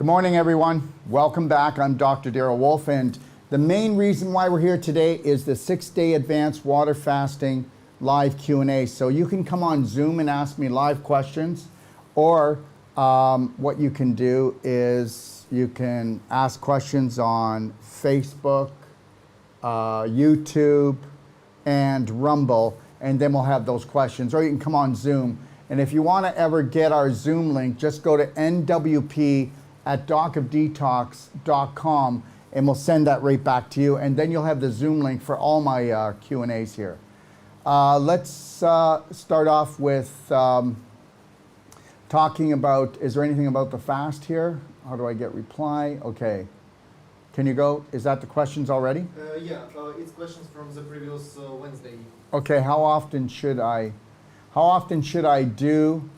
Good morning, everyone. Welcome back. I'm Dr. Darrell Wolf, and the main reason why we're here today is the 6-day advanced water fasting live Q&A. So you can come on Zoom and ask me live questions, or what you can do is you can ask questions on Facebook, YouTube, and Rumble, and then we'll have those questions. Or you can come on Zoom. And if you want to ever get our Zoom link, just go to nwp@docofdetox.com and we'll send that right back to you. And then you'll have the Zoom link for all my Q&As here. Let's start off with talking about, is there anything about the fast here? How do I get reply? Okay. Can you go? Is that the questions already? Yeah, it's questions from the previous Wednesday. Okay, how often should I do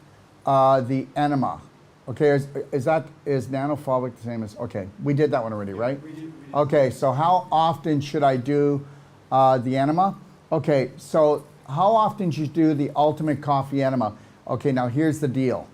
the enema? Okay, is nanophobic the same as, okay, we did that one already, right? We did. Okay, so how often should I do the enema? Okay, so how often should you do the ultimate coffee enema? Okay, now here's the deal.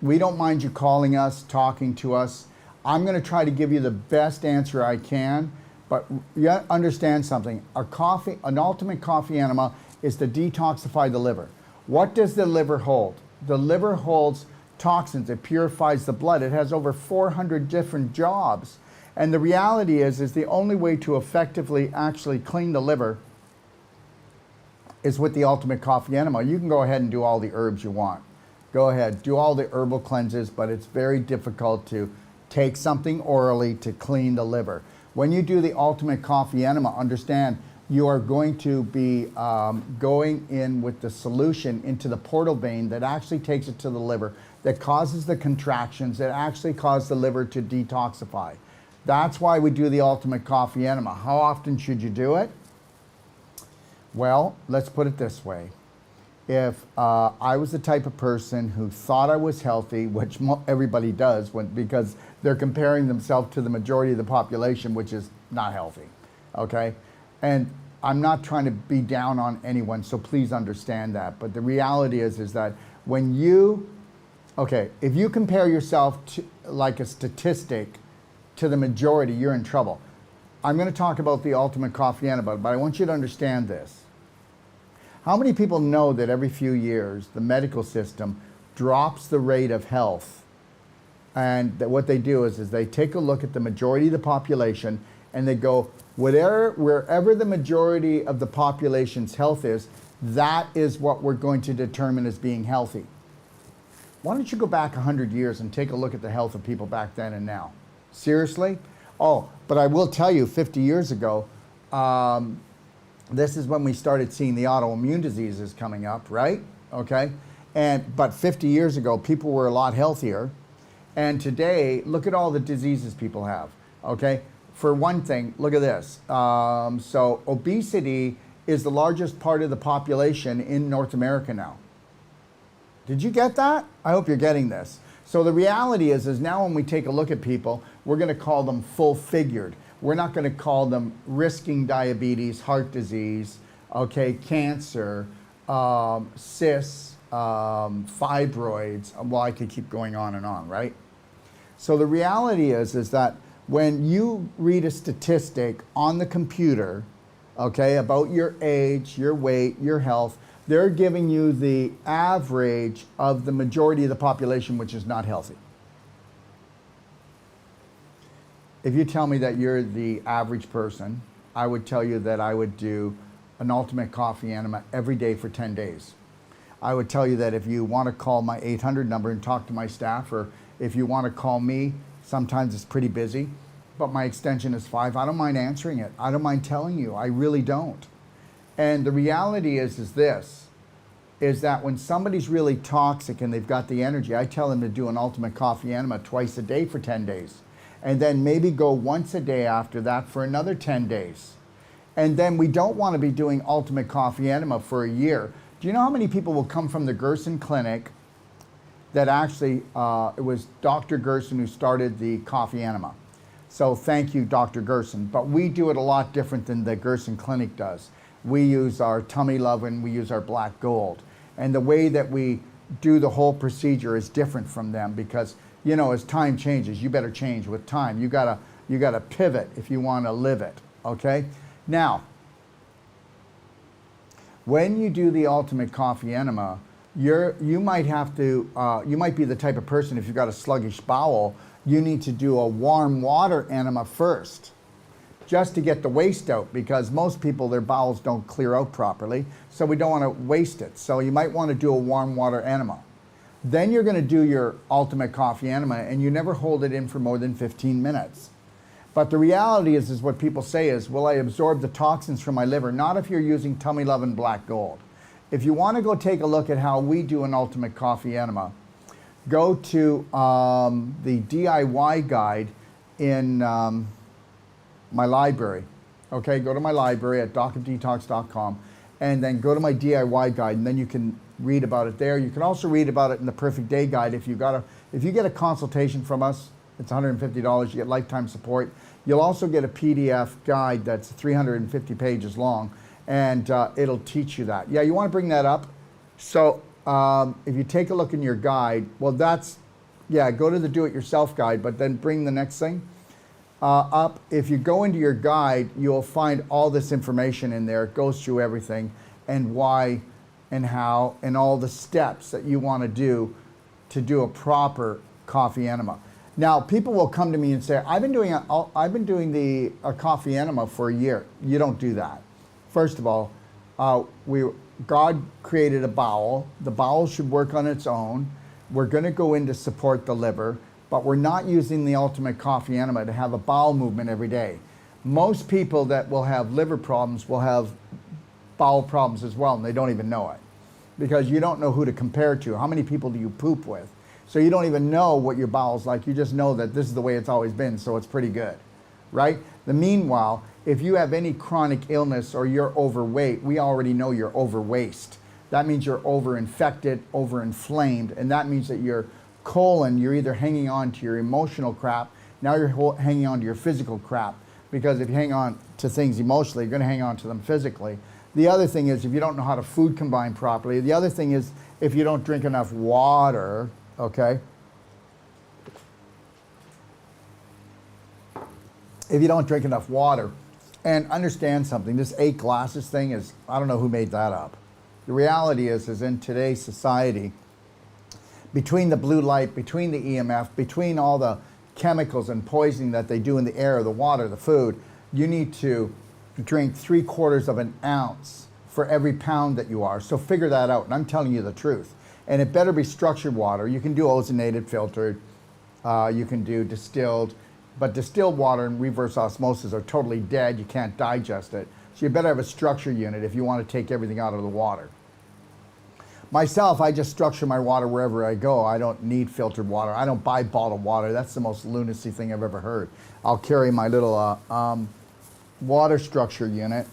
We don't mind you calling us, talking to us. I'm going to try to give you the best answer I can, but you understand something. An ultimate coffee enema is to detoxify the liver. What does the liver hold? The liver holds toxins. It purifies the blood. It has over 400 different jobs. And the reality is the only way to effectively actually clean the liver is with the ultimate coffee enema. You can go ahead and do all the herbs you want. Go ahead, do all the herbal cleanses, but it's very difficult to take something orally to clean the liver. When you do the ultimate coffee enema, understand you are going to be going in with the solution into the portal vein that actually takes it to the liver, that causes the contractions, that actually cause the liver to detoxify. That's why we do the ultimate coffee enema. How often should you do it? Well, let's put it this way. If I was the type of person who thought I was healthy, which everybody does because they're comparing themselves to the majority of the population, which is not healthy, okay? And I'm not trying to be down on anyone, so please understand that. But the reality is that when you, okay, if you compare yourself to, like a statistic, to the majority, you're in trouble. I'm going to talk about the ultimate coffee enema, but I want you to understand this. How many people know that every few years the medical system drops the rate of health? And that what they do is they take a look at the majority of the population and they go, wherever the majority of the population's health is, that is what we're going to determine as being healthy. Why don't you go back 100 years and take a look at the health of people back then and now? Seriously? Oh, but I will tell you, 50 years ago, this is when we started seeing the autoimmune diseases coming up, right? Okay. But 50 years ago, people were a lot healthier. And today, look at all the diseases people have, okay? For one thing, look at this. So obesity is the largest part of the population in North America now. Did you get that? I hope you're getting this. So the reality is now when we take a look at people, we're going to call them full-figured. We're not going to call them risking diabetes, heart disease, okay, cancer, cysts, fibroids. Well, I could keep going on and on, right? So the reality is that when you read a statistic on the computer, okay, about your age, your weight, your health, they're giving you the average of the majority of the population, which is not healthy. If you tell me that you're the average person, I would tell you that I would do an ultimate coffee enema every day for 10 days. I would tell you that if you want to call my 800 number and talk to my staff, or if you want to call me, sometimes it's pretty busy, but my extension is 5. I don't mind answering it. I don't mind telling you. I really don't. And the reality is that when somebody's really toxic and they've got the energy, I tell them to do an ultimate coffee enema twice a day for 10 days. And then maybe go once a day after that for another 10 days. And then we don't want to be doing ultimate coffee enema for a year. Do you know how many people will come from the Gerson Clinic that actually, it was Dr. Gerson who started the coffee enema. So thank you, Dr. Gerson. But we do it a lot different than the Gerson Clinic does. We use our tummy love and we use our black gold. And the way that we do the whole procedure is different from them because, you know, as time changes, you better change with time. You gotta pivot if you want to live it, okay? Now, when you do the ultimate coffee enema, you might have to, you might be the type of person, if you've got a sluggish bowel, you need to do a warm water enema first, just to get the waste out, because most people, their bowels don't clear out properly, so we don't want to waste it. So you might want to do a warm water enema. Then you're going to do your ultimate coffee enema, and you never hold it in for more than 15 minutes. But the reality is what people say is, will I absorb the toxins from my liver? Not if you're using Tummy Love and Black Gold. If you want to go take a look at how we do an ultimate coffee enema, go to the DIY guide in my library. Okay, go to my library at docofdetox.com and then go to my DIY guide, and then you can read about it there. You can also read about it in the Perfect Day Guide. If you get a consultation from us, it's $150. You get lifetime support. You'll also get a PDF guide that's 350 pages long, and it'll teach you that. Yeah, you want to bring that up. So if you take a look in your guide, well, that's, yeah, go to the do-it-yourself guide, but then bring the next thing up. If you go into your guide, you'll find all this information in there. It goes through everything and why and how and all the steps that you want to do a proper coffee enema. Now, people will come to me and say, I've been doing a coffee enema for a year. You don't do that. First of all, God created a bowel. The bowel should work on its own. We're going to go in to support the liver, but we're not using the ultimate coffee enema to have a bowel movement every day. Most people that will have liver problems will have bowel problems as well, and they don't even know it, because you don't know who to compare to. How many people do you poop with? So you don't even know what your bowel's like. You just know that this is the way it's always been, so it's pretty good, right? Meanwhile, if you have any chronic illness or you're overweight, we already know you're overweight. That means you're overinfected, overinflamed, and that means that your colon, you're either hanging on to your emotional crap, now you're hanging on to your physical crap, because if you hang on to things emotionally, you're going to hang on to them physically. The other thing is, if you don't know how to food combine properly, the other thing is, if you don't drink enough water, okay? If you don't drink enough water, and understand something, this 8 glasses thing is, I don't know who made that up. The reality is in today's society, between the blue light, between the EMF, between all the chemicals and poisoning that they do in the air, the water, the food, you need to drink 3/4 of an ounce for every pound that you are. So figure that out, and I'm telling you the truth. And it better be structured water. You can do ozonated, filtered, you can do distilled, but distilled water and reverse osmosis are totally dead. You can't digest it. So you better have a structure unit if you want to take everything out of the water. Myself, I just structure my water wherever I go. I don't need filtered water. I don't buy bottled water. That's the most lunacy thing I've ever heard. I'll carry my little water structure unit.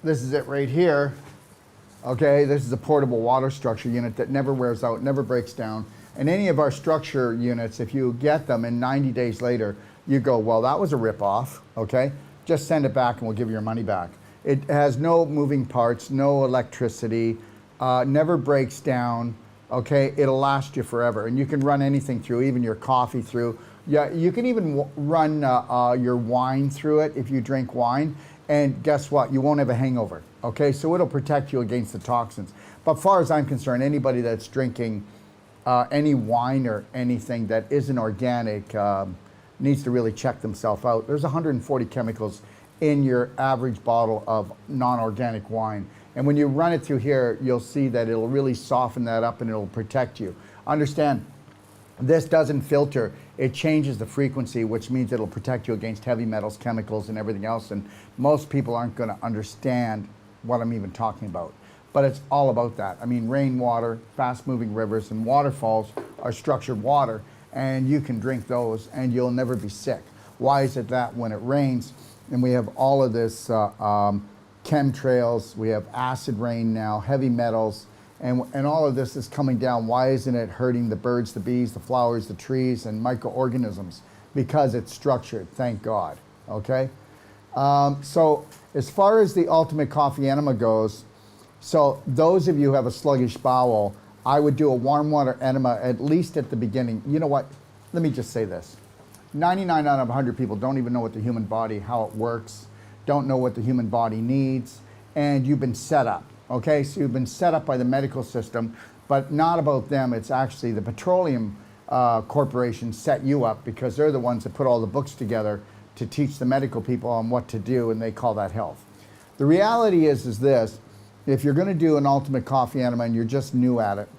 This is it right here. Okay, this is a portable water structure unit that never wears out, never breaks down. And any of our structure units, if you get them and 90 days later, you go, well, that was a ripoff, okay? Just send it back and we'll give you your money back. It has no moving parts, no electricity, never breaks down, okay? It'll last you forever. And you can run anything through, even your coffee through. Yeah, you can even run your wine through it if you drink wine. And guess what? You won't have a hangover, okay? So it'll protect you against the toxins. But far as I'm concerned, anybody that's drinking any wine or anything that isn't organic needs to really check themselves out. There's 140 chemicals in your average bottle of non-organic wine. And when you run it through here, you'll see that it'll really soften that up and it'll protect you. Understand, this doesn't filter. It changes the frequency, which means it'll protect you against heavy metals, chemicals, and everything else. And most people aren't going to understand what I'm even talking about. But it's all about that. I mean, rainwater, fast-moving rivers, and waterfalls are structured water, and you can drink those, and you'll never be sick. Why is it that when it rains, and we have all of this chemtrails, we have acid rain now, heavy metals, and all of this is coming down. Why isn't it hurting the birds, the bees, the flowers, the trees, and microorganisms? Because it's structured, thank God, okay? So as far as the ultimate coffee enema goes, So those of you who have a sluggish bowel, I would do a warm water enema at least at the beginning. You know what? Let me just say this. 99 out of 100 people don't even know what the human body, how it works, don't know what the human body needs, and you've been set up, okay? So you've been set up by the medical system, but not about them. It's actually the petroleum corporation set you up because they're the ones that put all the books together to teach the medical people on what to do, and they call that health. The reality is this, if you're gonna do an ultimate coffee enema and you're just new at it,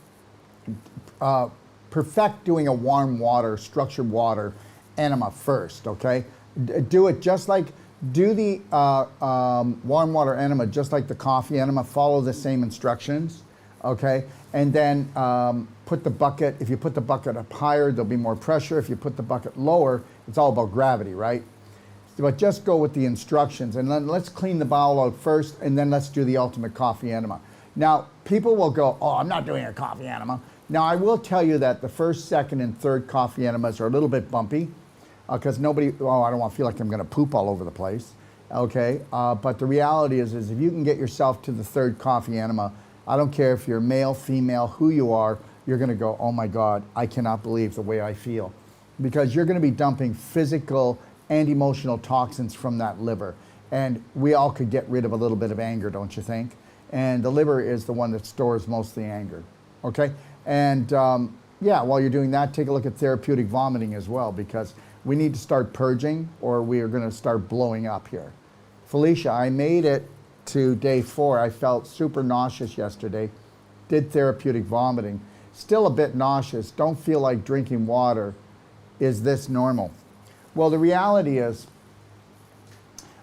perfect doing a warm water, structured water enema first, okay? Do it just like, do the warm water enema just like the coffee enema, follow the same instructions, okay? And then put the bucket, if you put the bucket up higher, there'll be more pressure. If you put the bucket lower, it's all about gravity, right? But just go with the instructions, and then let's clean the bowel out first, and then let's do the ultimate coffee enema. Now, people will go, oh, I'm not doing a coffee enema. Now, I will tell you that the first, second, and third coffee enemas are a little bit bumpy, because nobody, oh, I don't want to feel like I'm going to poop all over the place, okay? But the reality is if you can get yourself to the third coffee enema, I don't care if you're male, female, who you are, you're going to go, oh my God, I cannot believe the way I feel. Because you're going to be dumping physical and emotional toxins from that liver. And we all could get rid of a little bit of anger, don't you think? And the liver is the one that stores most of the anger, okay? And yeah, while you're doing that, take a look at therapeutic vomiting as well, because we need to start purging or we are going to start blowing up here. Felicia, I made it to day 4. I felt super nauseous yesterday, did therapeutic vomiting, still a bit nauseous, don't feel like drinking water. Is this normal? Well, the reality is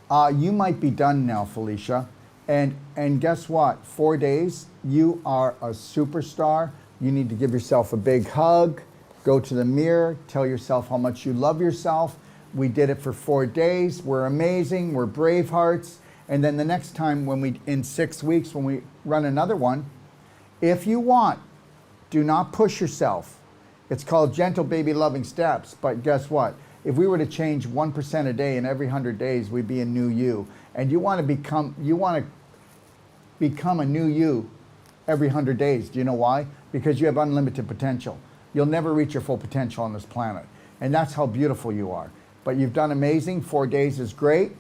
you might be done now, Felicia. And guess what? 4 days, you are a superstar. You need to give yourself a big hug, go to the mirror, tell yourself how much you love yourself. We did it for 4 days. We're amazing. We're brave hearts. And then the next time in 6 weeks, when we run another one, if you want, do not push yourself. It's called gentle baby loving steps. But guess what? If we were to change 1% a day in every 100 days, we'd be a new you. And you want to become a new you every 100 days. Do you know why? Because you have unlimited potential. You'll never reach your full potential on this planet. And that's how beautiful you are. But you've done amazing. 4 days is great.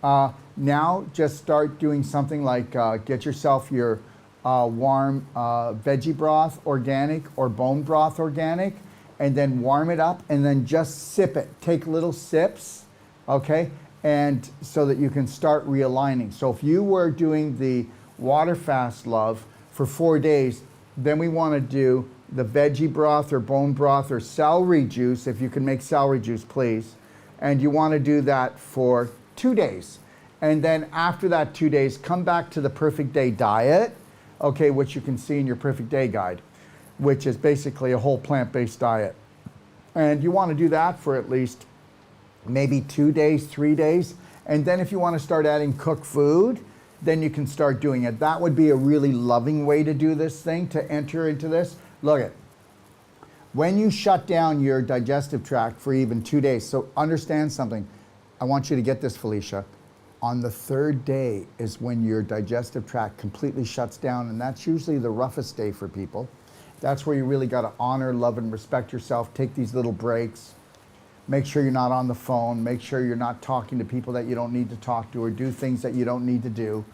Now just start doing something like get yourself your warm veggie broth organic or bone broth organic, and then warm it up and then just sip it. Take little sips, okay? And so that you can start realigning. So if you were doing the water fast, love, for 4 days, then we want to do the veggie broth or bone broth or celery juice, if you can make celery juice, please. And you want to do that for 2 days. And then after that 2 days, come back to the perfect day diet, okay, which you can see in your perfect day guide, which is basically a whole plant-based diet. And you want to do that for at least maybe 2 days, 3 days. And then if you want to start adding cooked food, then you can start doing it. That would be a really loving way to do this thing, to enter into this. Look at, when you shut down your digestive tract for even 2 days, so understand something. I want you to get this, Felicia. On the 3rd day is when your digestive tract completely shuts down, and that's usually the roughest day for people. That's where you really got to honor, love, and respect yourself. Take these little breaks. Make sure you're not on the phone. Make sure you're not talking to people that you don't need to talk to or do things that you don't need to do.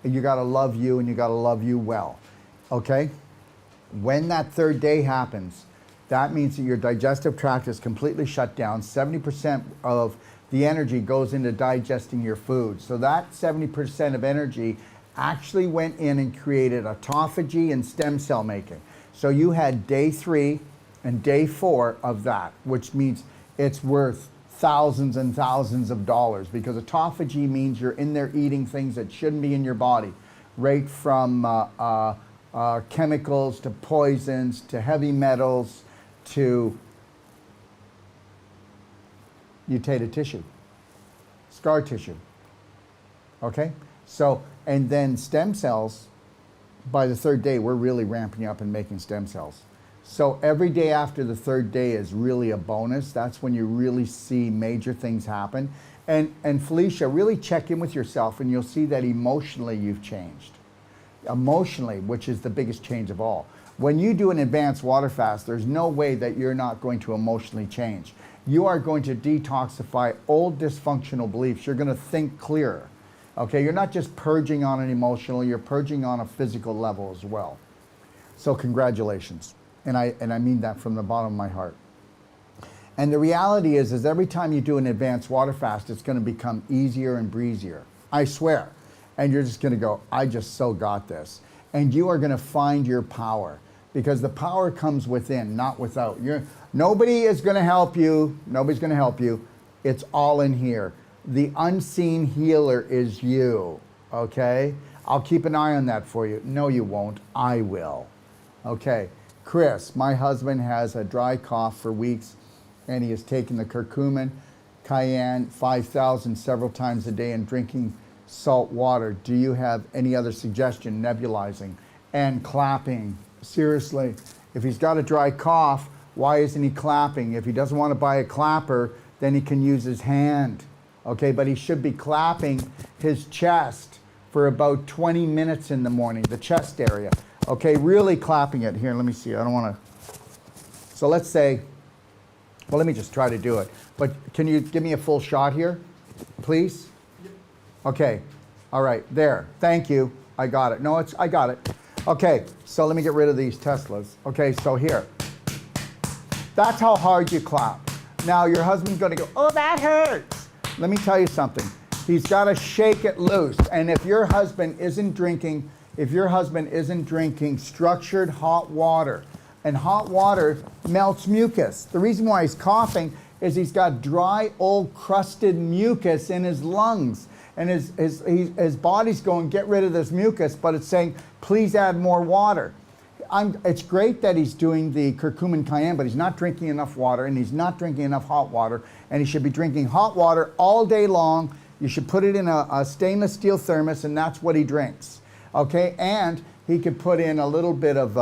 And you got to love you, and you got to love you well, okay? When that 3rd day happens, that means that your digestive tract is completely shut down. 70% of the energy goes into digesting your food. So that 70% of energy actually went in and created autophagy and stem cell making. So you had day 3 and day 4 of that, which means it's worth thousands and thousands of dollars, because autophagy means you're in there eating things that shouldn't be in your body, right from chemicals to poisons to heavy metals to mutated tissue, scar tissue, okay? So, and then stem cells, by the 3rd day, we're really ramping up and making stem cells. So every day after the 3rd day is really a bonus. That's when you really see major things happen. And Felicia, really check in with yourself, and you'll see that emotionally you've changed. emotionally, which is the biggest change of all. When you do an advanced water fast, there's no way that you're not going to emotionally change. You are going to detoxify old dysfunctional beliefs. You're going to think clearer. Okay, you're not just purging on an emotional, you're purging on a physical level as well. So congratulations. And I mean that from the bottom of my heart. And the reality is every time you do an advanced water fast, it's going to become easier and breezier. I swear. And you're just going to go, I just so got this. And you are going to find your power, because the power comes within, not without. Nobody is going to help you. Nobody's going to help you. It's all in here. The unseen healer is you, okay? I'll keep an eye on that for you. No, you won't. I will. Okay. Chris, my husband has a dry cough for weeks, and he has taken the curcumin, cayenne, 5,000 several times a day and drinking salt water. Do you have any other suggestion? Nebulizing and clapping. Seriously, if he's got a dry cough, why isn't he clapping? If he doesn't want to buy a clapper, then he can use his hand. Okay, but he should be clapping his chest for about 20 minutes in the morning, the chest area. Okay, really clapping it. Here, let me see. I don't want to. So let's say, well, let me just try to do it. But can you give me a full shot here, please? Okay, all right, there, thank you, I got it. No, I got it. Okay, so let me get rid of these Teslas. Okay, so here, that's how hard you clap. Now your husband's gonna go, oh, that hurts. Let me tell you something. He's gotta shake it loose. And if your husband isn't drinking structured hot water, and hot water melts mucus. The reason why he's coughing is he's got dry, old, crusted mucus in his lungs. And his body's going, get rid of this mucus, but it's saying, please add more water. It's great that he's doing the curcumin cayenne, but he's not drinking enough water, and he's not drinking enough hot water, and he should be drinking hot water all day long. You should put it in a stainless steel thermos, and that's what he drinks. Okay, and he could put in a little bit of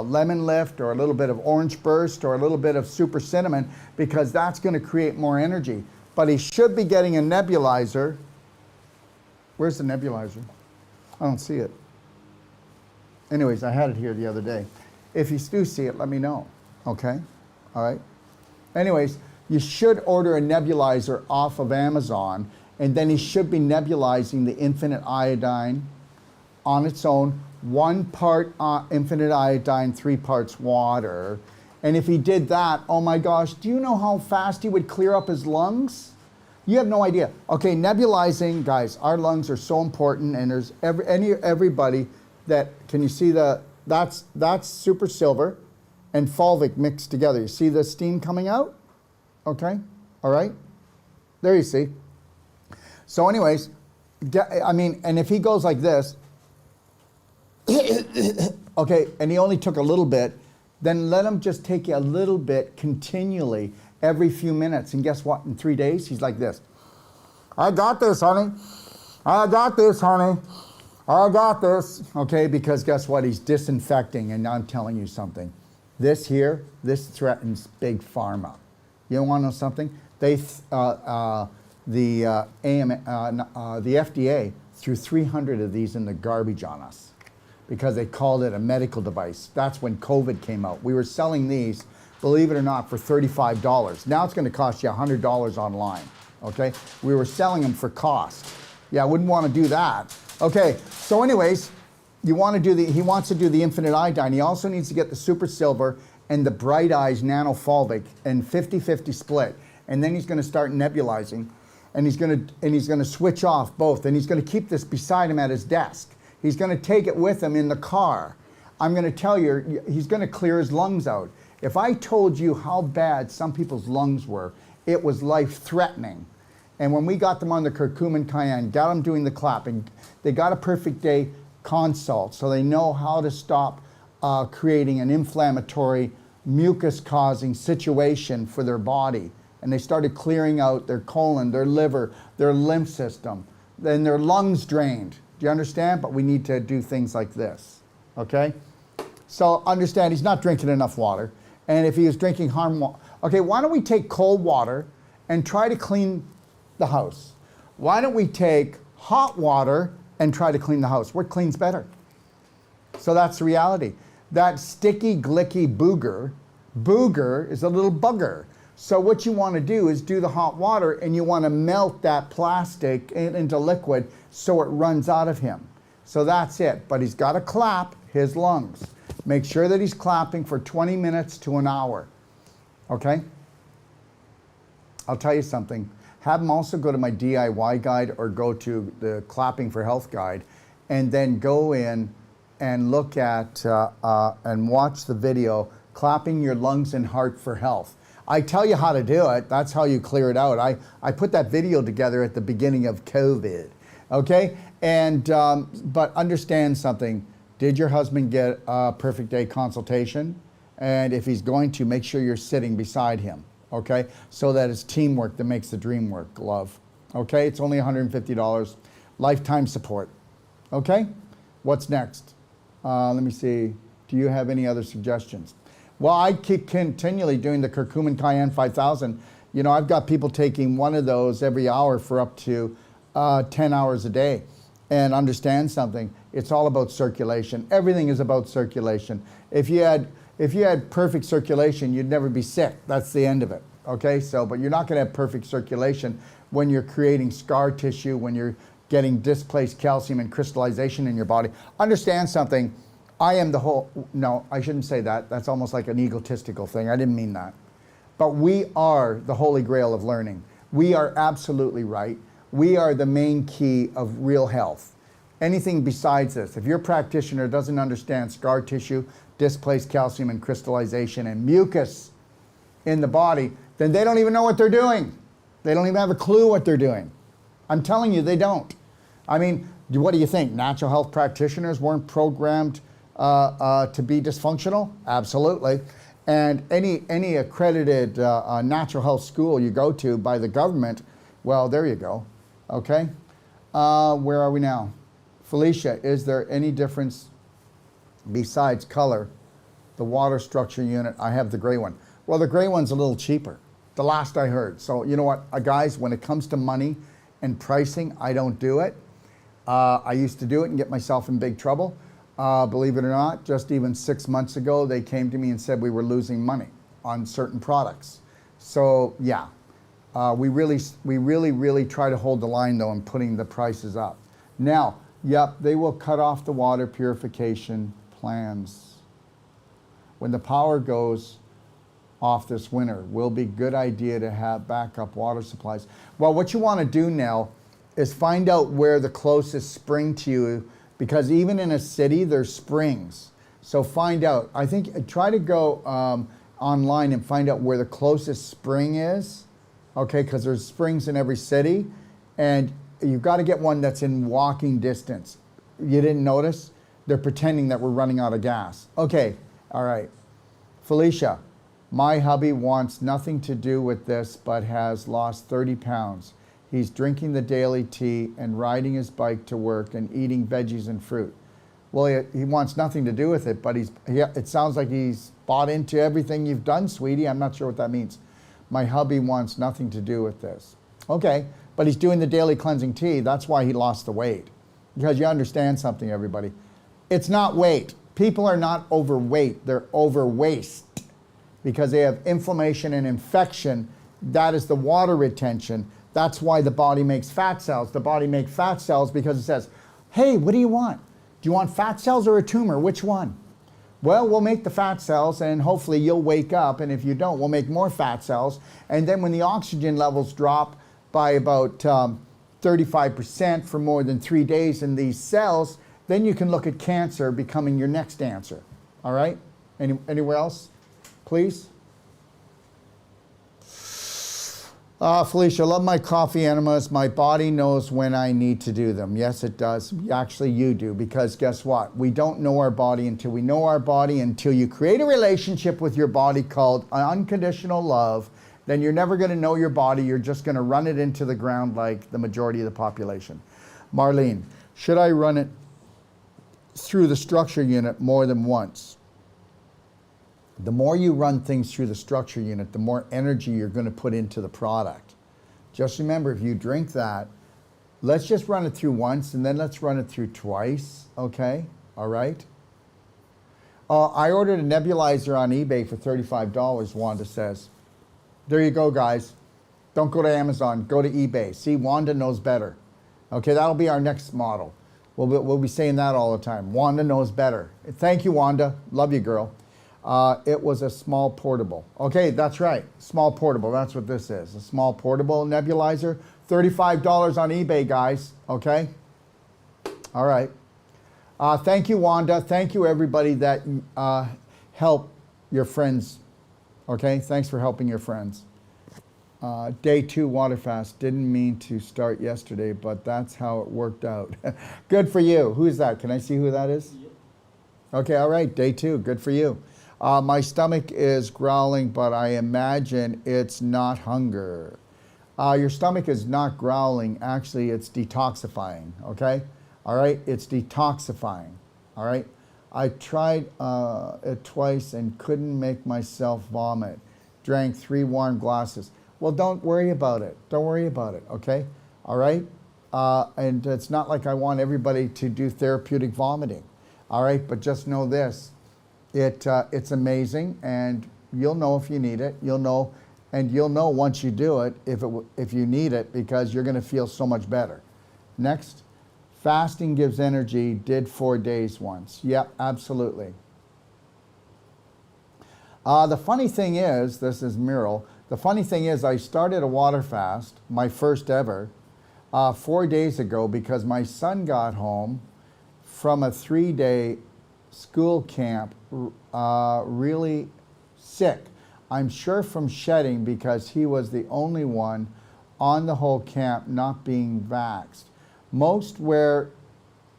lemon lift, or a little bit of orange burst, or a little bit of super cinnamon, because that's going to create more energy. But he should be getting a nebulizer. Where's the nebulizer? I don't see it. Anyways, I had it here the other day. If you do see it, let me know. Okay? All right? Anyways, you should order a nebulizer off of Amazon, and then he should be nebulizing the infinite iodine on its own, 1 part infinite iodine, 3 parts water. And if he did that, oh my gosh, do you know how fast he would clear up his lungs? You have no idea. Okay, nebulizing, guys, our lungs are so important, and there's everybody that, can you see that's super silver and fulvic mixed together. You see the steam coming out? Okay, all right? There you see. So anyways, and if he goes like this, okay, and he only took a little bit, then let him just take a little bit continually every few minutes. And guess what? In 3 days, he's like this. I got this, honey. I got this, honey. I got this. Okay, because guess what? He's disinfecting. And I'm telling you something. This threatens big pharma. You want to know something? The FDA threw 300 of these in the garbage on us because they called it a medical device. That's when COVID came out. We were selling these, believe it or not, for $35. Now it's going to cost you $100 online, okay? We were selling them for cost. Yeah, I wouldn't want to do that. Okay, so anyways, he wants to do the infinite iodine. He also needs to get the super silver and the bright eyes nano fulvic and 50-50 split. And then he's going to start nebulizing, and he's going to switch off both, and he's going to keep this beside him at his desk. He's going to take it with him in the car. I'm going to tell you, he's going to clear his lungs out. If I told you how bad some people's lungs were, it was life-threatening. And when we got them on the curcumin cayenne, got them doing the clapping, they got a perfect day consult, so they know how to stop creating an inflammatory, mucus-causing situation for their body. And they started clearing out their colon, their liver, their lymph system, then their lungs drained. Do you understand? But we need to do things like this, okay? So understand, he's not drinking enough water. And if he is drinking okay, why don't we take cold water and try to clean the house? Why don't we take hot water and try to clean the house? What cleans better? So that's the reality. That sticky, glicky booger is a little bugger. So what you want to do is do the hot water, and you want to melt that plastic into liquid so it runs out of him. So that's it. But he's got to clap his lungs. Make sure that he's clapping for 20 minutes to an hour. Okay? I'll tell you something. Have him also go to my DIY guide or go to the Clapping for Health guide, and then go in and look at and watch the video, Clapping Your Lungs and Heart for Health. I tell you how to do it. That's how you clear it out. I put that video together at the beginning of COVID, okay? And, but understand something. Did your husband get a perfect day consultation? And if he's going to, make sure you're sitting beside him, okay? So that it's teamwork that makes the dream work, love. Okay, it's only $150. Lifetime support, okay? What's next? Let me see. Do you have any other suggestions? Well, I keep continually doing the curcumin cayenne 5000. You know, I've got people taking one of those every hour for up to 10 hours a day. And understand something, it's all about circulation. Everything is about circulation. If you had perfect circulation, you'd never be sick. That's the end of it, okay? So, but you're not gonna have perfect circulation when you're creating scar tissue, when you're getting displaced calcium and crystallization in your body. Understand something, I am the whole, no, I shouldn't say that. That's almost like an egotistical thing. I didn't mean that. But we are the holy grail of learning. We are absolutely right. We are the main key of real health. Anything besides this, if your practitioner doesn't understand scar tissue, displaced calcium and crystallization and mucus in the body, then they don't even know what they're doing. They don't even have a clue what they're doing. I'm telling you, they don't. I mean, what do you think? Natural health practitioners weren't programmed to be dysfunctional? Absolutely. And any accredited natural health school you go to by the government, well, there you go. Okay? Where are we now? Felicia, is there any difference besides color? The water structure unit, I have the gray one. Well, the gray one's a little cheaper, the last I heard. So you know what, guys, when it comes to money and pricing, I don't do it. I used to do it and get myself in big trouble. Believe it or not, just even 6 months ago, they came to me and said we were losing money on certain products. So yeah, we really try to hold the line though in putting the prices up. Now, yep, they will cut off the water purification plans. When the power goes off this winter, will be good idea to have backup water supplies. Well, what you want to do now is find out where the closest spring to you, because even in a city, there's springs. So find out. I think try to go online and find out where the closest spring is, okay, because there's springs in every city, and you've got to get one that's in walking distance. You didn't notice? They're pretending that we're running out of gas. Okay, all right. Felicia, my hubby wants nothing to do with this, but has lost 30 pounds. He's drinking the daily tea and riding his bike to work and eating veggies and fruit. Well, he wants nothing to do with it, but it sounds like he's bought into everything you've done, sweetie. I'm not sure what that means. My hubby wants nothing to do with this. Okay, but he's doing the daily cleansing tea. That's why he lost the weight. Because you understand something, everybody. It's not weight. People are not overweight. They're overwaste because they have inflammation and infection. That is the water retention. That's why the body makes fat cells. The body makes fat cells because it says, hey, what do you want? Do you want fat cells or a tumor? Which one? Well, we'll make the fat cells and hopefully you'll wake up, and if you don't, we'll make more fat cells. And then when the oxygen levels drop by about 35% for more than 3 days in these cells, then you can look at cancer becoming your next answer. All right? Anywhere else, please? Felicia, I love my coffee enemas. My body knows when I need to do them. Yes, it does. Actually, you do, because guess what? We don't know our body until we know our body, until you create a relationship with your body called unconditional love. Then you're never going to know your body. You're just going to run it into the ground like the majority of the population. Marlene, should I run it through the structure unit more than once? The more you run things through the structure unit, the more energy you're going to put into the product. Just remember, if you drink that, let's just run it through once and then let's run it through twice, okay? All right? I ordered a nebulizer on eBay for $35, Wanda says. There you go, guys. Don't go to Amazon. Go to eBay. See, Wanda knows better. Okay, that'll be our next model. We'll be saying that all the time. Wanda knows better. Thank you, Wanda. Love you, girl. It was a small portable. Okay, that's right. Small portable. That's what this is. A small portable nebulizer. $35 on eBay, guys. Okay? All right. Thank you, Wanda. Thank you, everybody that help your friends. Okay? Thanks for helping your friends. Day 2 water fast. Didn't mean to start yesterday, but that's how it worked out. Good for you. Who's that? Can I see who that is? Yep. Okay, all right. Day 2. Good for you. My stomach is growling, but I imagine it's not hunger. Your stomach is not growling. Actually, it's detoxifying. Okay? All right? It's detoxifying. All right? I tried it twice and couldn't make myself vomit. Drank 3 warm glasses. Well, don't worry about it. Don't worry about it, okay? All right? And it's not like I want everybody to do therapeutic vomiting, all right? But just know this. It's amazing, and you'll know if you need it. You'll know, and you'll know once you do it if you need it, because you're going to feel so much better. Next. Fasting gives energy. Did 4 days once. Yep, absolutely. The funny thing is, this is Muriel. The funny thing is, I started a water fast, my first ever, 4 days ago because my son got home from a 3-day school camp really sick. I'm sure from shedding because he was the only one on the whole camp not being vaxxed. Most were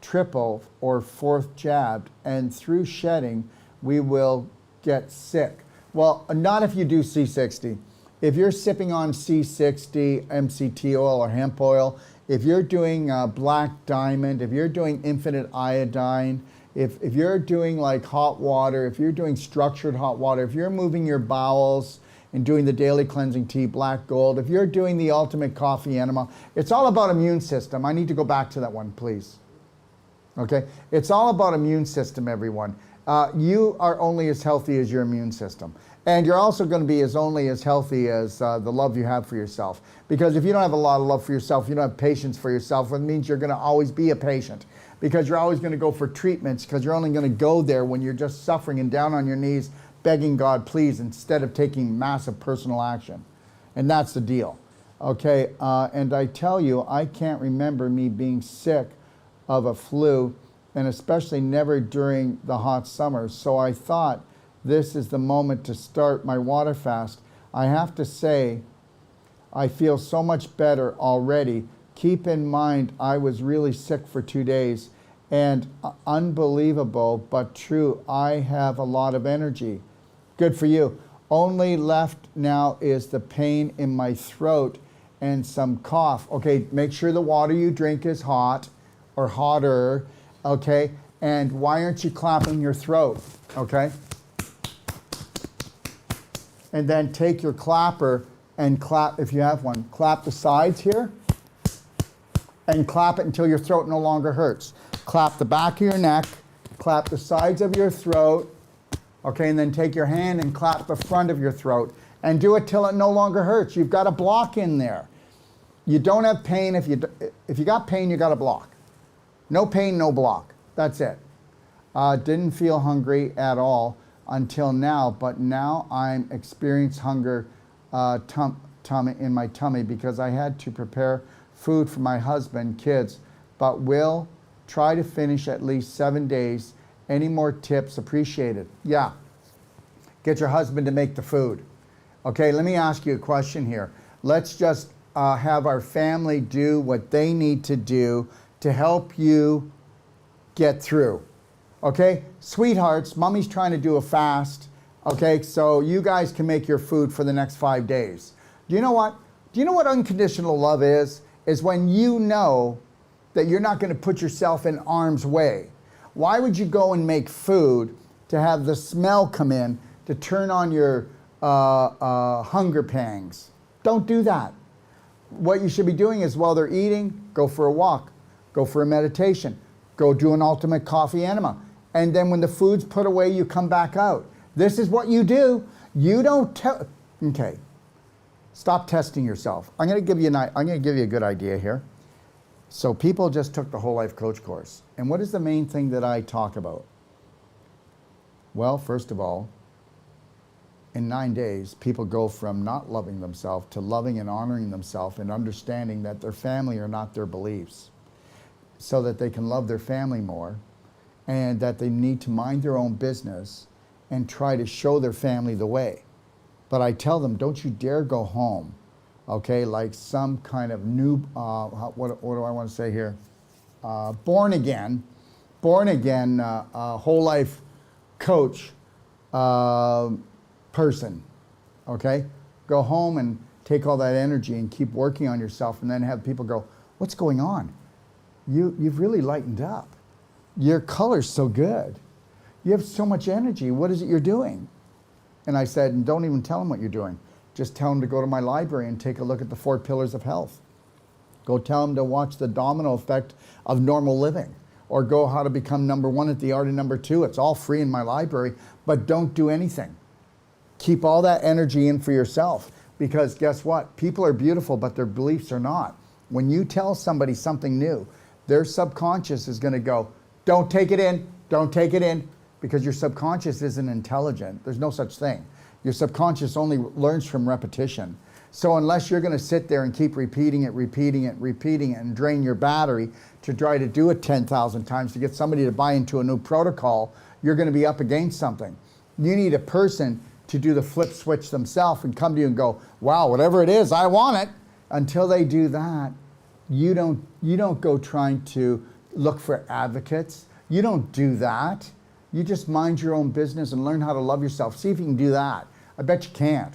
triple or 4th jabbed, and through shedding, we will get sick. Well, not if you do C60. If you're sipping on C60, MCT oil, or hemp oil, if you're doing black diamond, if you're doing infinite iodine, if you're doing like hot water, if you're doing structured hot water, if you're moving your bowels and doing the daily cleansing tea, black gold, if you're doing the ultimate coffee enema, it's all about immune system. I need to go back to that one, please. Okay? It's all about immune system, everyone. You are only as healthy as your immune system. And you're also going to be only as healthy as the love you have for yourself. Because if you don't have a lot of love for yourself, you don't have patience for yourself, it means you're going to always be a patient. Because you're always going to go for treatments, because you're only going to go there when you're just suffering and down on your knees, begging God, please, instead of taking massive personal action. And that's the deal. Okay, and I tell you, I can't remember me being sick of a flu, and especially never during the hot summers. So I thought, this is the moment to start my water fast. I have to say, I feel so much better already. Keep in mind, I was really sick for 2 days, and unbelievable but true, I have a lot of energy. Good for you. Only left now is the pain in my throat and some cough. Okay, make sure the water you drink is hot or hotter, okay? And why aren't you clapping your throat, okay? And then take your clapper and clap, if you have one, clap the sides here and clap it until your throat no longer hurts. Clap the back of your neck, clap the sides of your throat, okay, and then take your hand and clap the front of your throat and do it till it no longer hurts. You've got a block in there. You don't have pain. If you got pain, you got a block. No pain, no block. That's it. Didn't feel hungry at all until now, but now I'm experiencing hunger in my tummy because I had to prepare food for my husband, kids, but will try to finish at least 7 days. Any more tips appreciated? Yeah. Get your husband to make the food. Okay, let me ask you a question here. Let's just have our family do what they need to do to help you get through. Okay, sweethearts, mommy's trying to do a fast. Okay, so you guys can make your food for the next 5 days. Do you know what? Do you know what unconditional love is? Is when you know that you're not going to put yourself in harm's way. Why would you go and make food to have the smell come in to turn on your hunger pangs? Don't do that. What you should be doing is while they're eating, go for a walk, go for a meditation, go do an ultimate coffee enema, And then when the food's put away, you come back out. This is what you do. You don't tell. Okay. Stop testing yourself. I'm going to give you a good idea here. So people just took the Whole Life Coach course. And what is the main thing that I talk about? Well, first of all, in 9 days, people go from not loving themselves to loving and honoring themselves and understanding that their family are not their beliefs, so that they can love their family more, and that they need to mind their own business and try to show their family the way. But I tell them, don't you dare go home, okay, like some kind of new, what do I want to say here? Born again, whole life coach person, okay? Go home and take all that energy and keep working on yourself, and then have people go, what's going on? You've really lightened up. Your color's so good. You have so much energy. What is it you're doing? And I said, and don't even tell them what you're doing. Just tell them to go to my library and take a look at the 4 pillars of health. Go tell them to watch the domino effect of normal living, or go how to become #1 at the art of #2. It's all free in my library, but don't do anything. Keep all that energy in for yourself, because guess what? People are beautiful, but their beliefs are not. When you tell somebody something new, their subconscious is going to go, don't take it in, don't take it in, because your subconscious isn't intelligent. There's no such thing. Your subconscious only learns from repetition. So unless you're going to sit there and keep repeating it, and drain your battery to try to do it 10,000 times to get somebody to buy into a new protocol, you're going to be up against something. You need a person to do the flip switch themselves and come to you and go, wow, whatever it is, I want it. Until they do that, you don't go trying to look for advocates. You don't do that. You just mind your own business and learn how to love yourself. See if you can do that. I bet you can't.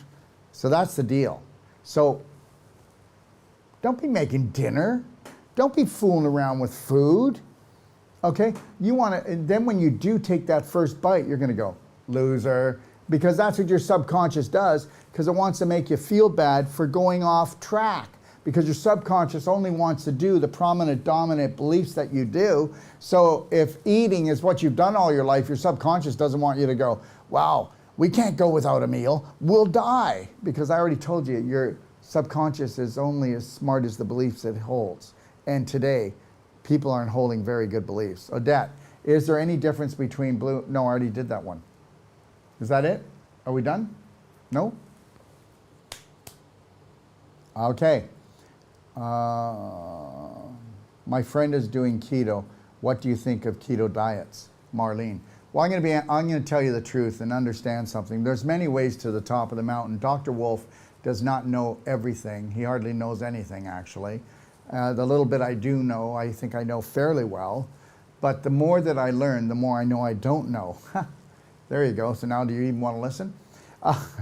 So that's the deal. So don't be making dinner. Don't be fooling around with food. Okay? You want to, and then when you do take that first bite, you're going to go, loser. Because that's what your subconscious does, because it wants to make you feel bad for going off track. Because your subconscious only wants to do the prominent, dominant beliefs that you do. So if eating is what you've done all your life, your subconscious doesn't want you to go, wow, we can't go without a meal, we'll die. Because I already told you, your subconscious is only as smart as the beliefs it holds. And today, people aren't holding very good beliefs. Odette, is there any difference between blue? No, I already did that one. Is that it? Are we done? No? Okay. My friend is doing keto. What do you think of keto diets? Marlene. Well, I'm going to tell you the truth and understand something. There's many ways to the top of the mountain. Dr. Wolf does not know everything. He hardly knows anything, actually. The little bit I do know, I think I know fairly well. But the more that I learn, the more I know I don't know. There you go. So now do you even want to listen?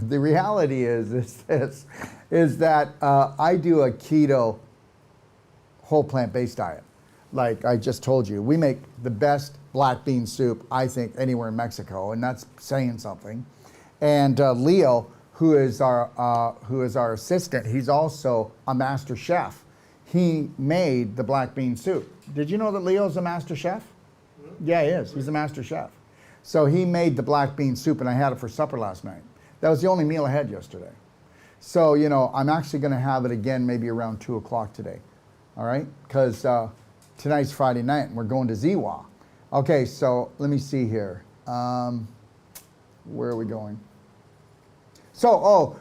The reality is that I do a keto whole plant-based diet. Like I just told you, we make the best black bean soup, I think, anywhere in Mexico, and that's saying something. And Leo, who is our assistant, he's also a master chef. He made the black bean soup. Did you know that Leo's a master chef? Yeah, he is. He's a master chef. So he made the black bean soup, and I had it for supper last night. That was the only meal I had yesterday. So, you know, I'm actually going to have it again maybe around 2 o'clock today. All right? Because tonight's Friday night, and we're going to Ziwa. Okay, so let me see here. Where are we going? So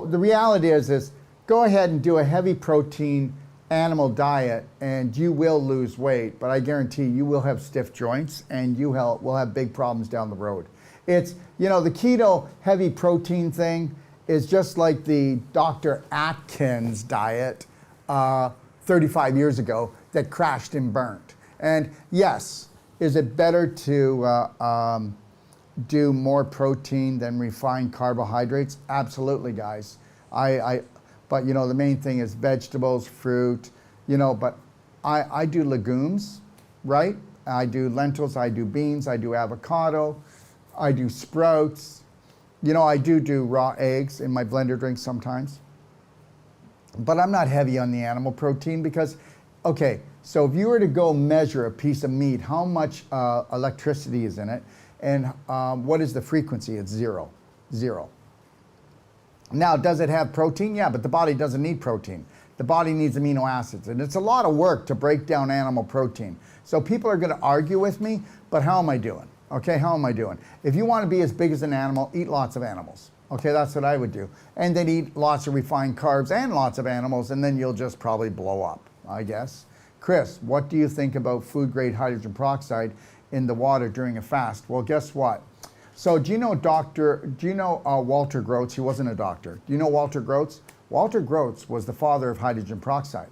the reality is go ahead and do a heavy protein animal diet, and you will lose weight, but I guarantee you will have stiff joints, and you will have big problems down the road. It's, you know, the keto heavy protein thing is just like the Dr. Atkins diet 35 years ago that crashed and burnt. And yes, is it better to do more protein than refined carbohydrates? Absolutely, guys. But you know, the main thing is vegetables, fruit, you know, but I do legumes, right? I do lentils, I do beans, I do avocado, I do sprouts. You know, I do raw eggs in my blender drink sometimes. But I'm not heavy on the animal protein because Okay, so if you were to go measure a piece of meat, how much electricity is in it, and what is the frequency? It's zero. Zero. Now, does it have protein? Yeah, but the body doesn't need protein. The body needs amino acids, and it's a lot of work to break down animal protein. So people are going to argue with me, but how am I doing? Okay, how am I doing? If you want to be as big as an animal, eat lots of animals. Okay, that's what I would do. And then eat lots of refined carbs and lots of animals, and then you'll just probably blow up, I guess. Chris, what do you think about food-grade hydrogen peroxide in the water during a fast? Well, guess what? So do you know Walter Groats? He wasn't a doctor. Do you know Walter Groats? Walter Groats was the father of hydrogen peroxide.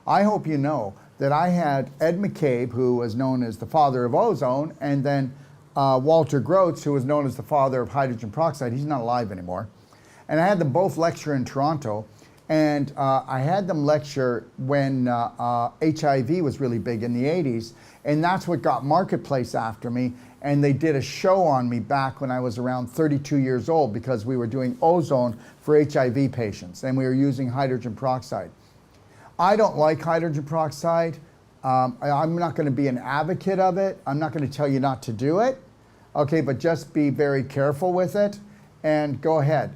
I hope you know that I had Ed McCabe, who was known as the father of ozone, and then Walter Groats, who was known as the father of hydrogen peroxide. He's not alive anymore. And I had them both lecture in Toronto, and I had them lecture when HIV was really big in the 80s, and that's what got Marketplace after me, and they did a show on me back when I was around 32 years old because we were doing ozone for HIV patients, and we were using hydrogen peroxide. I don't like hydrogen peroxide. I'm not going to be an advocate of it. I'm not going to tell you not to do it. Okay, but just be very careful with it and go ahead.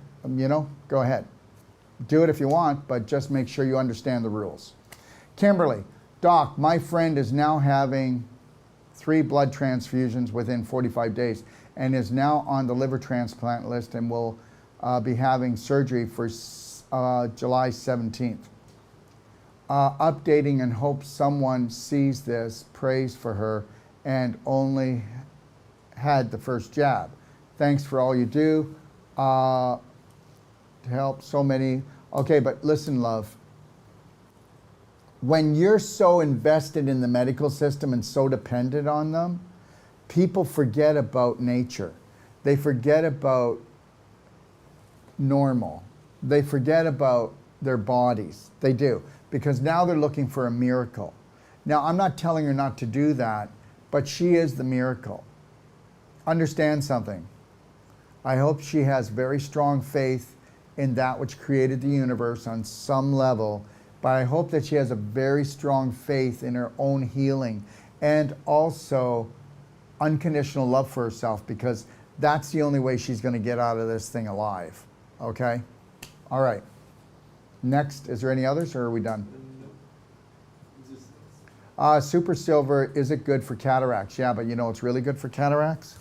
Go ahead. Do it if you want, but just make sure you understand the rules. Kimberly, Doc, my friend is now having 3 blood transfusions within 45 days and is now on the liver transplant list and will be having surgery for July 17th. Updating and hope someone sees this, prays for her, and only had the first jab. Thanks for all you do to help so many. Okay, but listen, love. When you're so invested in the medical system and so dependent on them, people forget about nature. They forget about normal. They forget about their bodies. They do. Because now they're looking for a miracle. Now, I'm not telling her not to do that, but she is the miracle. Understand something. I hope she has very strong faith in that which created the universe on some level, but I hope that she has a very strong faith in her own healing and also unconditional love for herself, because that's the only way she's going to get out of this thing alive. Okay? All right. Next, is there any others, or are we done? Super silver, is it good for cataracts? Yeah, but you know it's really good for cataracts?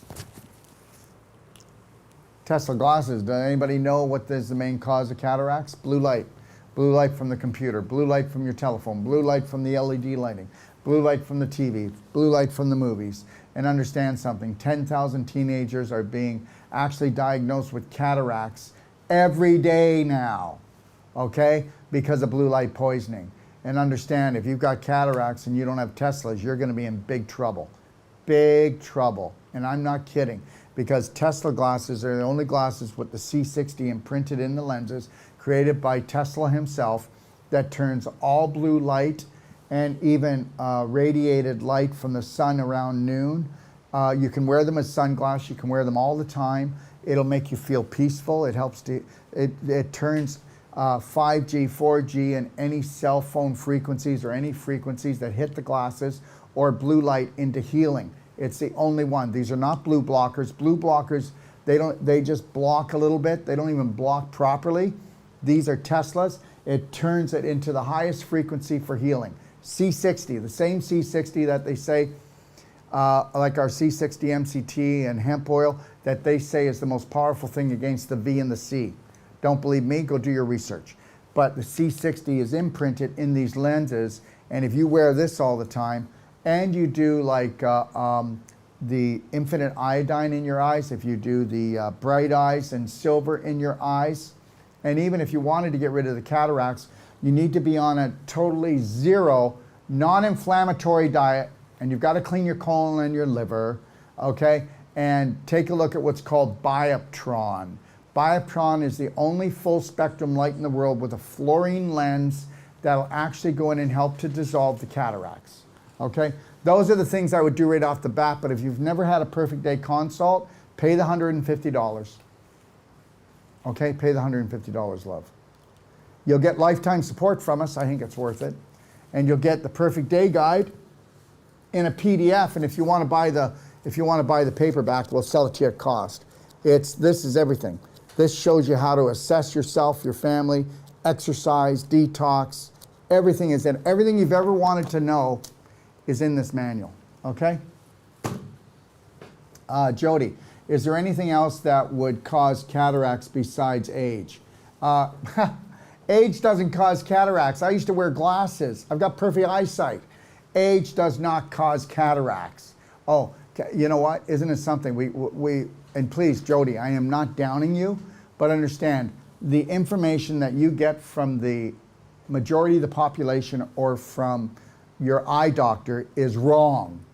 Tesla glasses. Does anybody know what is the main cause of cataracts? Blue light. Blue light from the computer, blue light from your telephone, blue light from the LED lighting, blue light from the TV, blue light from the movies. And understand something, 10,000 teenagers are being actually diagnosed with cataracts every day now. Okay, because of blue light poisoning. And understand, if you've got cataracts and you don't have Teslas, you're going to be in big trouble. Big trouble. And I'm not kidding, because Tesla glasses are the only glasses with the C60 imprinted in the lenses, created by Tesla himself, that turns all blue light and even radiated light from the sun around noon. You can wear them as sunglasses. You can wear them all the time. It'll make you feel peaceful. It helps to, it turns 5G, 4G, and any cell phone frequencies or any frequencies that hit the glasses or blue light into healing. It's the only one. These are not blue blockers. Blue blockers, they just block a little bit. They don't even block properly. These are Teslas. It turns it into the highest frequency for healing. C60, the same C60 that they say, like our C60 MCT and hemp oil, that they say is the most powerful thing against the V and the C. Don't believe me? Go do your research. But the C60 is imprinted in these lenses, and if you wear this all the time, and you do like the infinite iodine in your eyes, if you do the bright eyes and silver in your eyes, and even if you wanted to get rid of the cataracts, you need to be on a totally zero, non-inflammatory diet, and you've got to clean your colon and your liver, okay? And take a look at what's called Bioptron. Bioptron is the only full spectrum light in the world with a fluorine lens that'll actually go in and help to dissolve the cataracts, okay? Those are the things I would do right off the bat, but if you've never had a perfect day consult, pay the $150. Okay, pay the $150, love. You'll get lifetime support from us. I think it's worth it. and you'll get the perfect day guide in a PDF. And if you want to buy the paperback, we'll sell it to you at cost. This is everything. This shows you how to assess yourself, your family, exercise, detox. Everything is in. Everything you've ever wanted to know is in this manual. Okay? Jody, is there anything else that would cause cataracts besides age? Age doesn't cause cataracts. I used to wear glasses. I've got perfect eyesight. Age does not cause cataracts. Oh, you know what? Isn't it something? And please, Jody, I am not downing you, but understand the information that you get from the majority of the population or from your eye doctor is wrong.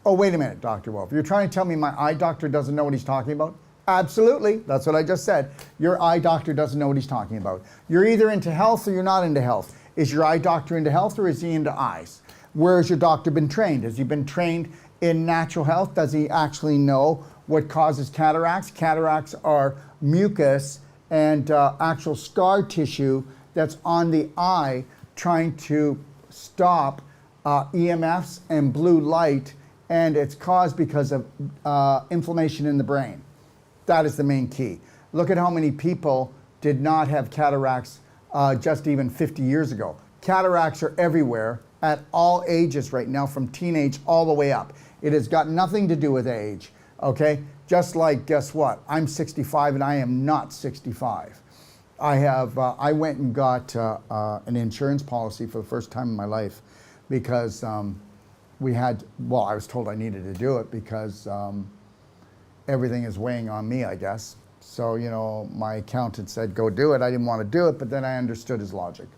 Oh, wait a minute, Dr. Wolf. You're trying to tell me my eye doctor doesn't know what he's talking about? Absolutely. That's what I just said. Your eye doctor doesn't know what he's talking about. You're either into health or you're not into health. Is your eye doctor into health or is he into eyes? Where has your doctor been trained? Has he been trained in natural health? Does he actually know what causes cataracts? Cataracts are mucus and actual scar tissue that's on the eye trying to stop EMFs and blue light, and it's caused because of inflammation in the brain. That is the main key. Look at how many people did not have cataracts just even 50 years ago. Cataracts are everywhere at all ages right now, from teenage all the way up. It has got nothing to do with age, okay? Just like, guess what? I'm 65 and I am not 65. I went and got an insurance policy for the first time in my life because I was told I needed to do it because everything is weighing on me, I guess. So, you know, my accountant said, go do it. I didn't want to do it, but then I understood his logic.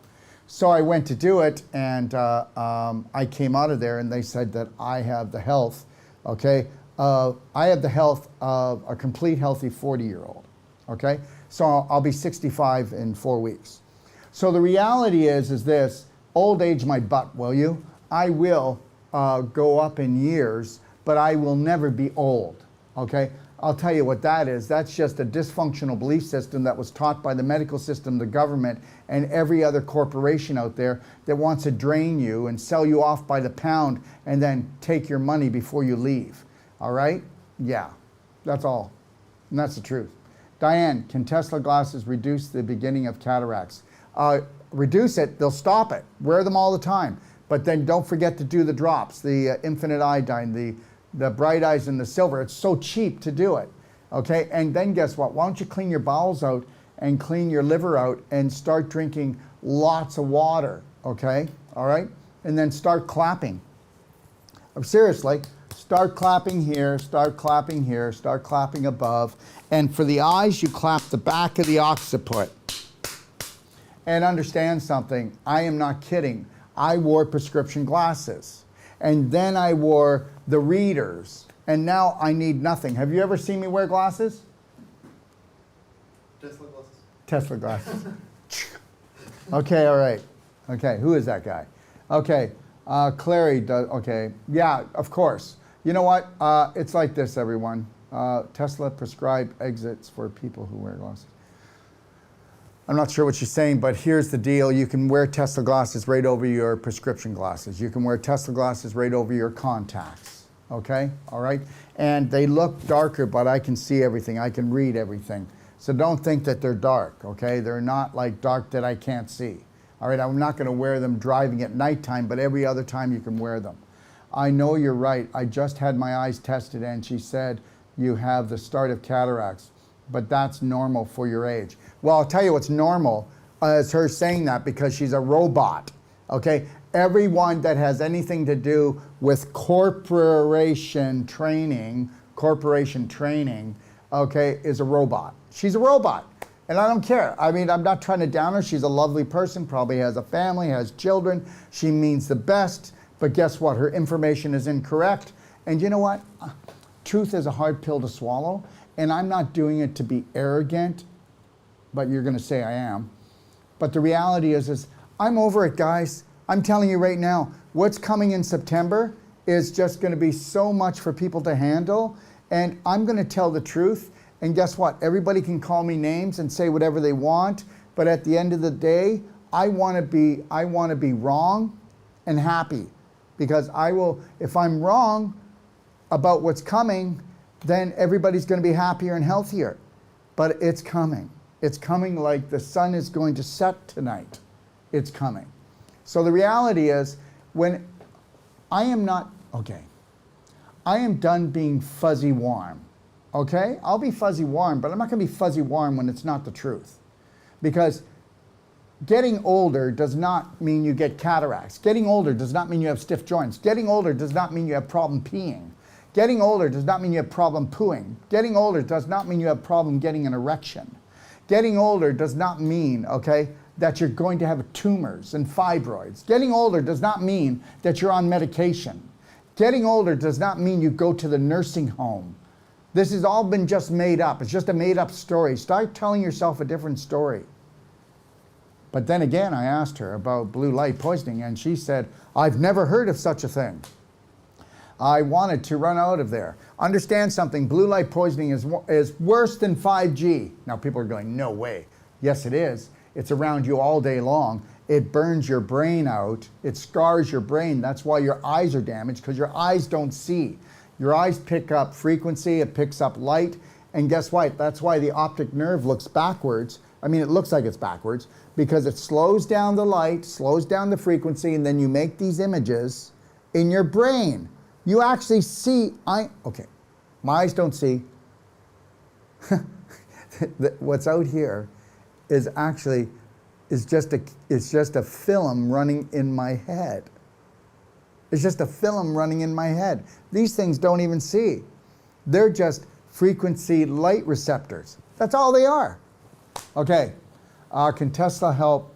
So I went to do it, and I came out of there, and they said that I have the health, okay? I have the health of a complete healthy 40-year-old, okay? So I'll be 65 in 4 weeks. So the reality is this: old age my butt, will you? I will go up in years, but I will never be old, okay? I'll tell you what that is. That's just a dysfunctional belief system that was taught by the medical system, the government, and every other corporation out there that wants to drain you and sell you off by the pound and then take your money before you leave. All right? Yeah, that's all. And that's the truth. Diane, can Tesla glasses reduce the beginning of cataracts? Reduce it, they'll stop it. Wear them all the time. But then don't forget to do the drops, the infinite iodine, the bright eyes and the silver. It's so cheap to do it, okay? And then guess what? Why don't you clean your bowels out and clean your liver out and start drinking lots of water, okay? All right? And then start clapping. Seriously, start clapping here, start clapping here, start clapping above. And for the eyes, you clap the back of the occiput. And understand something, I am not kidding. I wore prescription glasses. And then I wore the readers. And now I need nothing. Have you ever seen me wear glasses? Tesla glasses. Tesla glasses. Okay, all right. Okay, who is that guy? Okay, Clary does, okay. Yeah, of course. You know what? It's like this, everyone. Tesla prescribed exits for people who wear glasses. I'm not sure what she's saying, but here's the deal. You can wear Tesla glasses right over your prescription glasses. You can wear Tesla glasses right over your contacts, okay? All right? And they look darker, but I can see everything. I can read everything. So don't think that they're dark, okay? They're not like dark that I can't see. All right, I'm not gonna wear them driving at nighttime, but every other time you can wear them. I know you're right. I just had my eyes tested and she said you have the start of cataracts, but that's normal for your age. Well, I'll tell you what's normal is her saying that because she's a robot, okay? Everyone that has anything to do with corporation training, okay, is a robot. She's a robot, and I don't care. I mean, I'm not trying to down her. She's a lovely person, probably has a family, has children. She means the best, but guess what? Her information is incorrect. And you know what? Truth is a hard pill to swallow, and I'm not doing it to be arrogant, but you're gonna say I am. But the reality is I'm over it, guys. I'm telling you right now, what's coming in September is just gonna be so much for people to handle, and I'm gonna tell the truth, and guess what? Everybody can call me names and say whatever they want, but at the end of the day, I wanna be wrong, and happy, because I will, if I'm wrong about what's coming, then everybody's going to be happier and healthier. But it's coming. It's coming like the sun is going to set tonight. It's coming. So the reality is, when I am not, okay, I am done being fuzzy warm. Okay? I'll be fuzzy warm, but I'm not going to be fuzzy warm when it's not the truth. Because getting older does not mean you get cataracts. Getting older does not mean you have stiff joints. Getting older does not mean you have problem peeing. Getting older does not mean you have problem pooing. Getting older does not mean you have problem getting an erection. Getting older does not mean, okay, that you're going to have tumors and fibroids. Getting older does not mean that you're on medication. Getting older does not mean you go to the nursing home. This has all been just made up. It's just a made up story. Start telling yourself a different story. But then again, I asked her about blue light poisoning, and she said, I've never heard of such a thing. I wanted to run out of there. Understand something, blue light poisoning is worse than 5G. Now people are going, no way. Yes, it is. It's around you all day long. It burns your brain out. It scars your brain. That's why your eyes are damaged, because your eyes don't see. Your eyes pick up frequency, it picks up light, and guess what? That's why the optic nerve looks backwards. I mean, it looks like it's backwards, because it slows down the light, slows down the frequency, and then you make these images in your brain. You actually see, okay, my eyes don't see. What's out here is actually, it's just a film running in my head. It's just a film running in my head. These things don't even see. They're just frequency light receptors. That's all they are. Okay, can Tesla help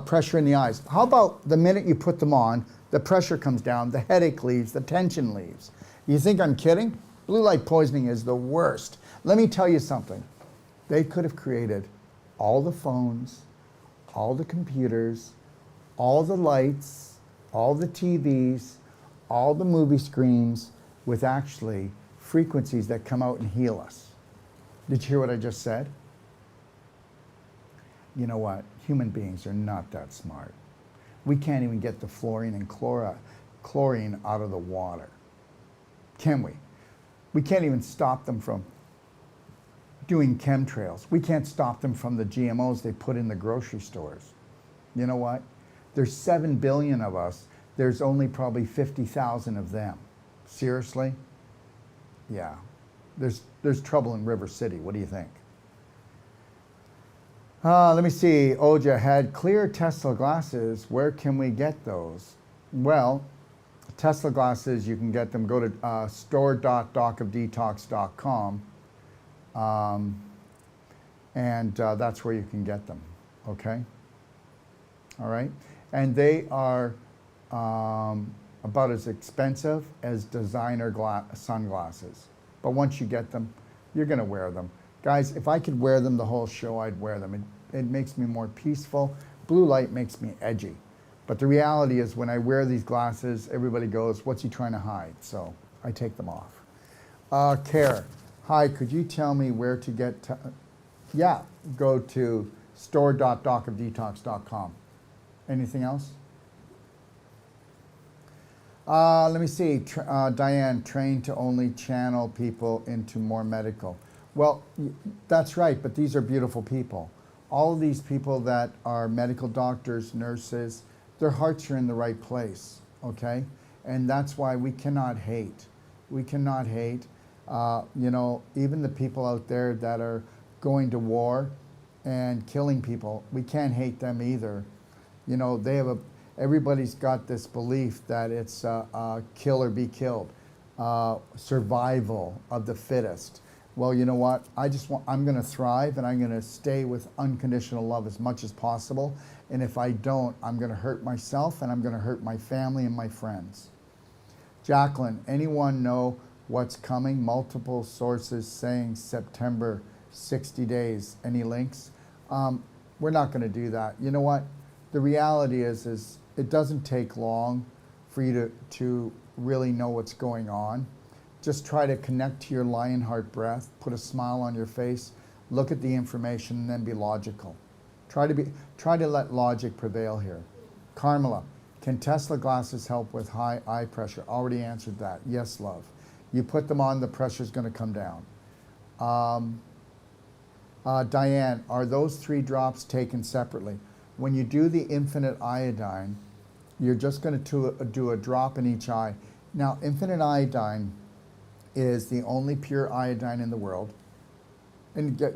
pressure in the eyes? How about the minute you put them on, the pressure comes down, the headache leaves, the tension leaves? You think I'm kidding? Blue light poisoning is the worst. Let me tell you something. They could have created all the phones, all the computers, all the lights, all the TVs, all the movie screens with actually frequencies that come out and heal us. Did you hear what I just said? You know what? Human beings are not that smart. We can't even get the fluorine and chlorine out of the water. Can we? We can't even stop them from doing chemtrails. We can't stop them from the GMOs they put in the grocery stores. You know what? There's 7 billion of us. There's only probably 50,000 of them. Seriously? Yeah. There's trouble in River City. What do you think? Let me see. Oja had clear Tesla glasses. Where can we get those? Well, Tesla glasses, you can get them. Go to store.docofdetox.com, and that's where you can get them. Okay? All right? And they are about as expensive as designer sunglasses. But once you get them, you're going to wear them. Guys, if I could wear them the whole show, I'd wear them. It makes me more peaceful. Blue light makes me edgy. But the reality is, when I wear these glasses, everybody goes, what's he trying to hide? So I take them off. Care. Hi, could you tell me where to get... yeah, go to store.docofdetox.com. Anything else? Let me see. Diane, trained to only channel people into more medical. Well, that's right, but these are beautiful people. All of these people that are medical doctors, nurses, their hearts are in the right place, okay? And that's why we cannot hate. We cannot hate. You know, even the people out there that are going to war and killing people, we can't hate them either. You know, they have everybody's got this belief that it's kill or be killed, survival of the fittest. Well, you know what? I'm going to thrive, and I'm going to stay with unconditional love as much as possible. And if I don't, I'm going to hurt myself, and I'm going to hurt my family and my friends. Jacqueline, anyone know what's coming? Multiple sources saying September, 60 days. Any links? We're not going to do that. You know what? The reality is it doesn't take long for you to really know what's going on. Just try to connect to your lion heart breath, put a smile on your face, look at the information, and then be logical. Try to let logic prevail here. Carmela, Can Tesla glasses help with high eye pressure? Already answered that. Yes, love. You put them on, the pressure's going to come down. Diane, are those 3 drops taken separately? When you do the infinite iodine, you're just going to do a drop in each eye. Now, infinite iodine is the only pure iodine in the world. And I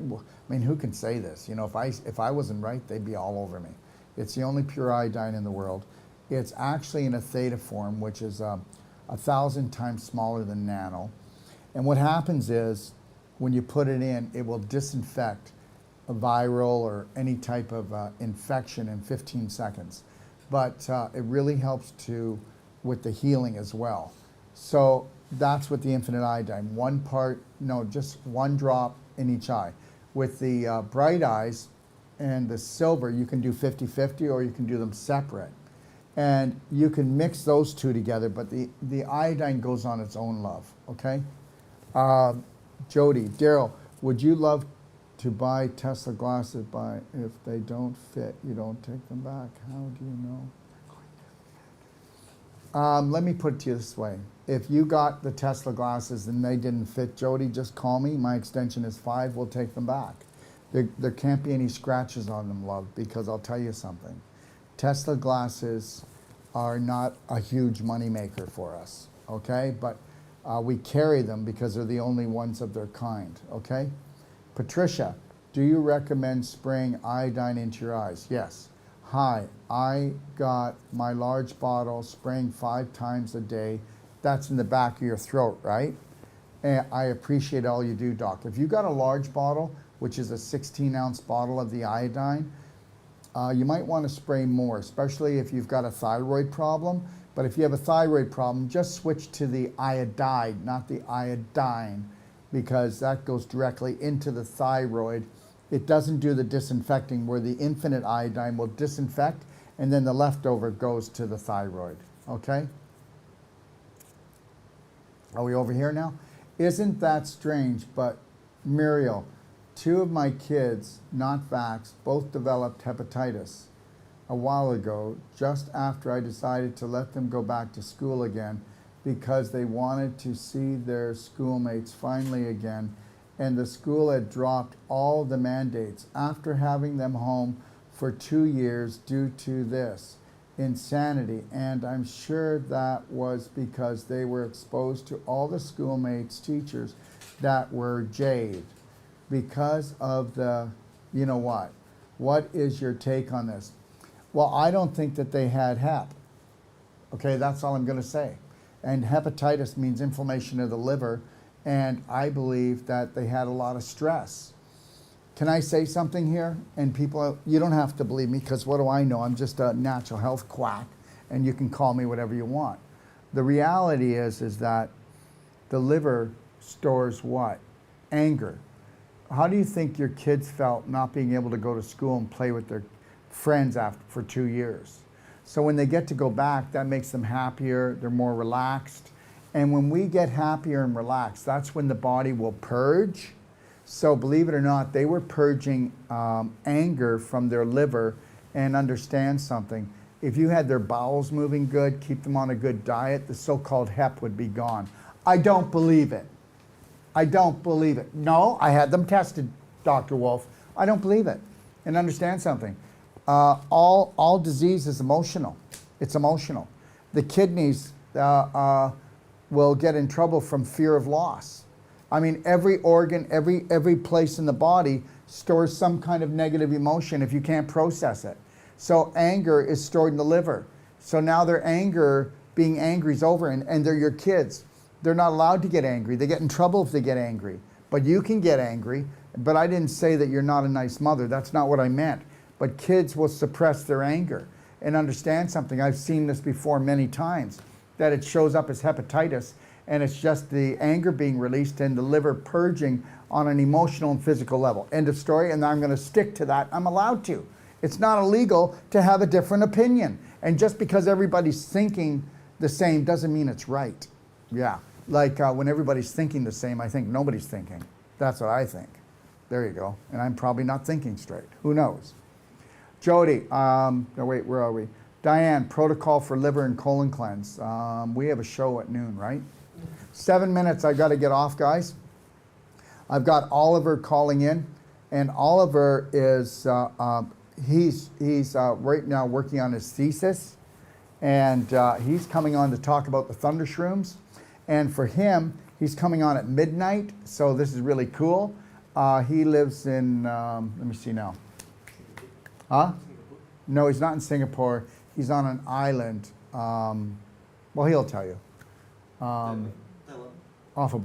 mean, who can say this? You know, if I wasn't right, they'd be all over me. It's the only pure iodine in the world. It's actually in a theta form, which is 1,000 times smaller than nano. And what happens is, when you put it in, it will disinfect a viral or any type of infection in 15 seconds. But it really helps with the healing as well. So that's what the infinite iodine, just 1 drop in each eye. With the bright eyes and the silver, you can do 50-50 or you can do them separate. And you can mix those 2 together, but the iodine goes on its own, love, okay? Jody, Daryl, would you love to buy Tesla glasses, if they don't fit, you don't take them back? How do you know? Let me put it to you this way. If you got the Tesla glasses and they didn't fit, Jody, just call me. My extension is 5. We'll take them back. There can't be any scratches on them, love, because I'll tell you something. Tesla glasses are not a huge money maker for us, okay? But we carry them because they're the only ones of their kind, okay? Patricia, do you recommend spraying iodine into your eyes? Yes. Hi, I got my large bottle spraying 5 times a day. That's in the back of your throat, right? And I appreciate all you do, Doc. If you got a large bottle, which is a 16-ounce bottle of the iodine, you might want to spray more, especially if you've got a thyroid problem. But if you have a thyroid problem, just switch to the iodide, not the iodine, because that goes directly into the thyroid. It doesn't do the disinfecting, where the infinite iodine will disinfect, and then the leftover goes to the thyroid, okay? Are we over here now? Isn't that strange? But Muriel, 2 of my kids, not vaxxed, both developed hepatitis a while ago, just after I decided to let them go back to school again, because they wanted to see their schoolmates finally again, and the school had dropped all the mandates after having them home for 2 years due to this insanity. And I'm sure that was because they were exposed to all the schoolmates, teachers that were jade because of the, you know what? What is your take on this? Well, I don't think that they had hep. Okay, that's all I'm going to say. And hepatitis means inflammation of the liver, and I believe that they had a lot of stress. Can I say something here? And people, you don't have to believe me, because what do I know? I'm just a natural health quack, and you can call me whatever you want. The reality is that the liver stores what? Anger. How do you think your kids felt not being able to go to school and play with their friends for 2 years? So when they get to go back, that makes them happier, they're more relaxed. And when we get happier and relaxed, that's when the body will purge. So believe it or not, they were purging anger from their liver. And understand something, if you had their bowels moving good, keep them on a good diet, the so-called hep would be gone. I don't believe it. I don't believe it. No, I had them tested, Dr. Wolf. I don't believe it. And understand something, all disease is emotional. It's emotional. The kidneys will get in trouble from fear of loss. I mean, every organ, every place in the body stores some kind of negative emotion if you can't process it. So anger is stored in the liver. So now their anger, being angry is over, and they're your kids. They're not allowed to get angry. They get in trouble if they get angry. But you can get angry. But I didn't say that you're not a nice mother. That's not what I meant. But kids will suppress their anger. And understand something, I've seen this before many times, that it shows up as hepatitis, and it's just the anger being released and the liver purging on an emotional and physical level. End of story, and I'm going to stick to that. I'm allowed to. It's not illegal to have a different opinion. And just because everybody's thinking the same doesn't mean it's right. Yeah, like when everybody's thinking the same, I think nobody's thinking. That's what I think. There you go. And I'm probably not thinking straight. Who knows? Jody, no wait, where are we? Diane, protocol for liver and colon cleanse. We have a show at noon, right? 7 minutes, I got to get off, guys. I've got Oliver calling in, and Oliver is, he's right now working on his thesis, and he's coming on to talk about the thunder shrooms. And for him, he's coming on at midnight, so this is really cool. He lives in, let me see now. Huh? No, he's not in Singapore. He's on an island. Well, he'll tell you. Off of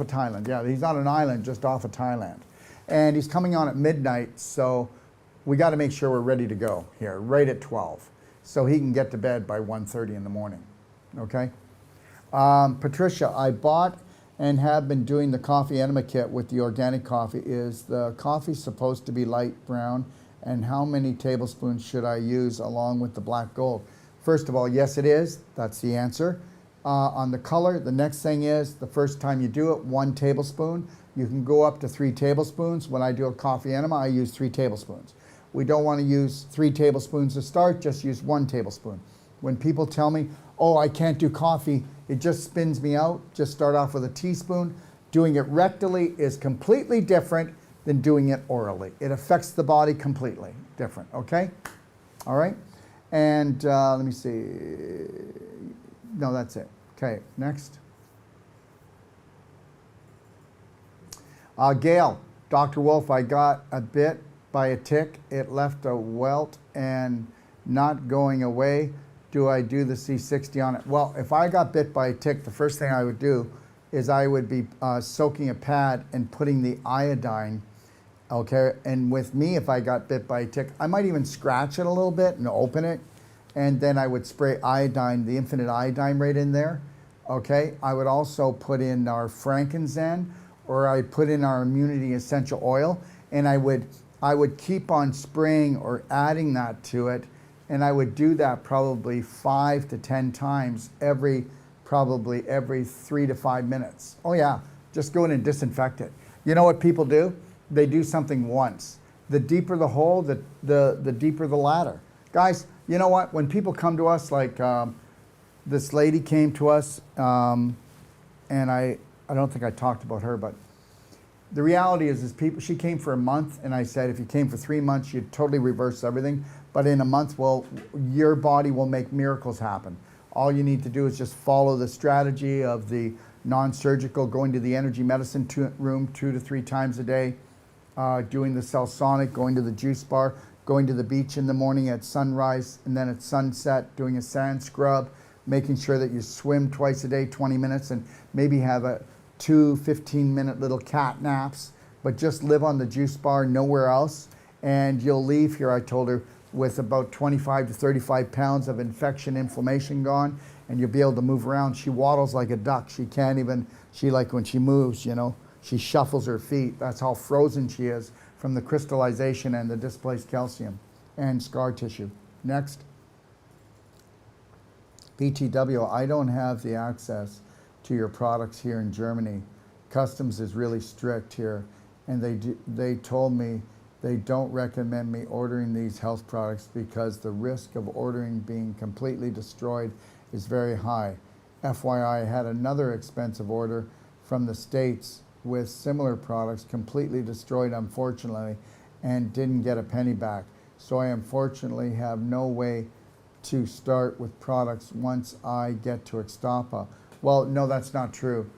Thailand. Yeah, he's on an island just off of Thailand. And he's coming on at midnight, so we got to make sure we're ready to go here, right at 12. So he can get to bed by 1:30 in the morning. Okay? Patricia, I bought and have been doing the coffee enema kit with the organic coffee. Is the coffee supposed to be light brown? And how many tablespoons should I use along with the black gold? First of all, yes it is. That's the answer. On the color, the next thing is, the first time you do it, 1 tablespoon. You can go up to 3 tablespoons. When I do a coffee enema, I use 3 tablespoons. We don't want to use 3 tablespoons to start, just use 1 tablespoon. When people tell me, oh, I can't do coffee, it just spins me out, just start off with a teaspoon. Doing it rectally is completely different than doing it orally. It affects the body completely different, okay? All right? And let me see. No, that's it. Okay, next. Gail, Dr. Wolf, I got a bit by a tick. It left a welt and not going away. Do I do the C60 on it? Well, if I got bit by a tick, the first thing I would do is I would be soaking a pad and putting the iodine, okay? And with me, if I got bit by a tick, I might even scratch it a little bit and open it, and then I would spray iodine, the infinite iodine right in there, okay? I would also put in our frankincense, or I put in our immunity essential oil, and I would keep on spraying or adding that to it, and I would do that probably 5 to 10 times probably every 3 to 5 minutes. Oh yeah, just go in and disinfect it. You know what people do? They do something once. The deeper the hole, the deeper the ladder. Guys, you know what? When people come to us, like this lady came to us, and I don't think I talked about her, but the reality is people, she came for a month, and I said, if you came for 3 months, you'd totally reverse everything. But in a month, well, your body will make miracles happen. All you need to do is just follow the strategy of the non-surgical, going to the energy medicine room 2 to 3 times a day, doing the Celsonic, going to the juice bar, going to the beach in the morning at sunrise and then at sunset, doing a sand scrub, making sure that you swim twice a day, 20 minutes, and maybe have 2 15-minute little cat naps, but just live on the juice bar, nowhere else. And you'll leave here, I told her, with about 25 to 35 pounds of infection, inflammation gone, and you'll be able to move around. She waddles like a duck. She can't even, like when she moves, you know, she shuffles her feet. That's how frozen she is from the crystallization and the displaced calcium and scar tissue. Next. BTW, I don't have the access to your products here in Germany. Customs is really strict here, and they told me they don't recommend me ordering these health products because the risk of ordering being completely destroyed is very high. FYI, I had another expensive order from the States with similar products completely destroyed, unfortunately, and didn't get a penny back. So I unfortunately have no way to start with products once I get to Ixtapa. Well, no, that's not true.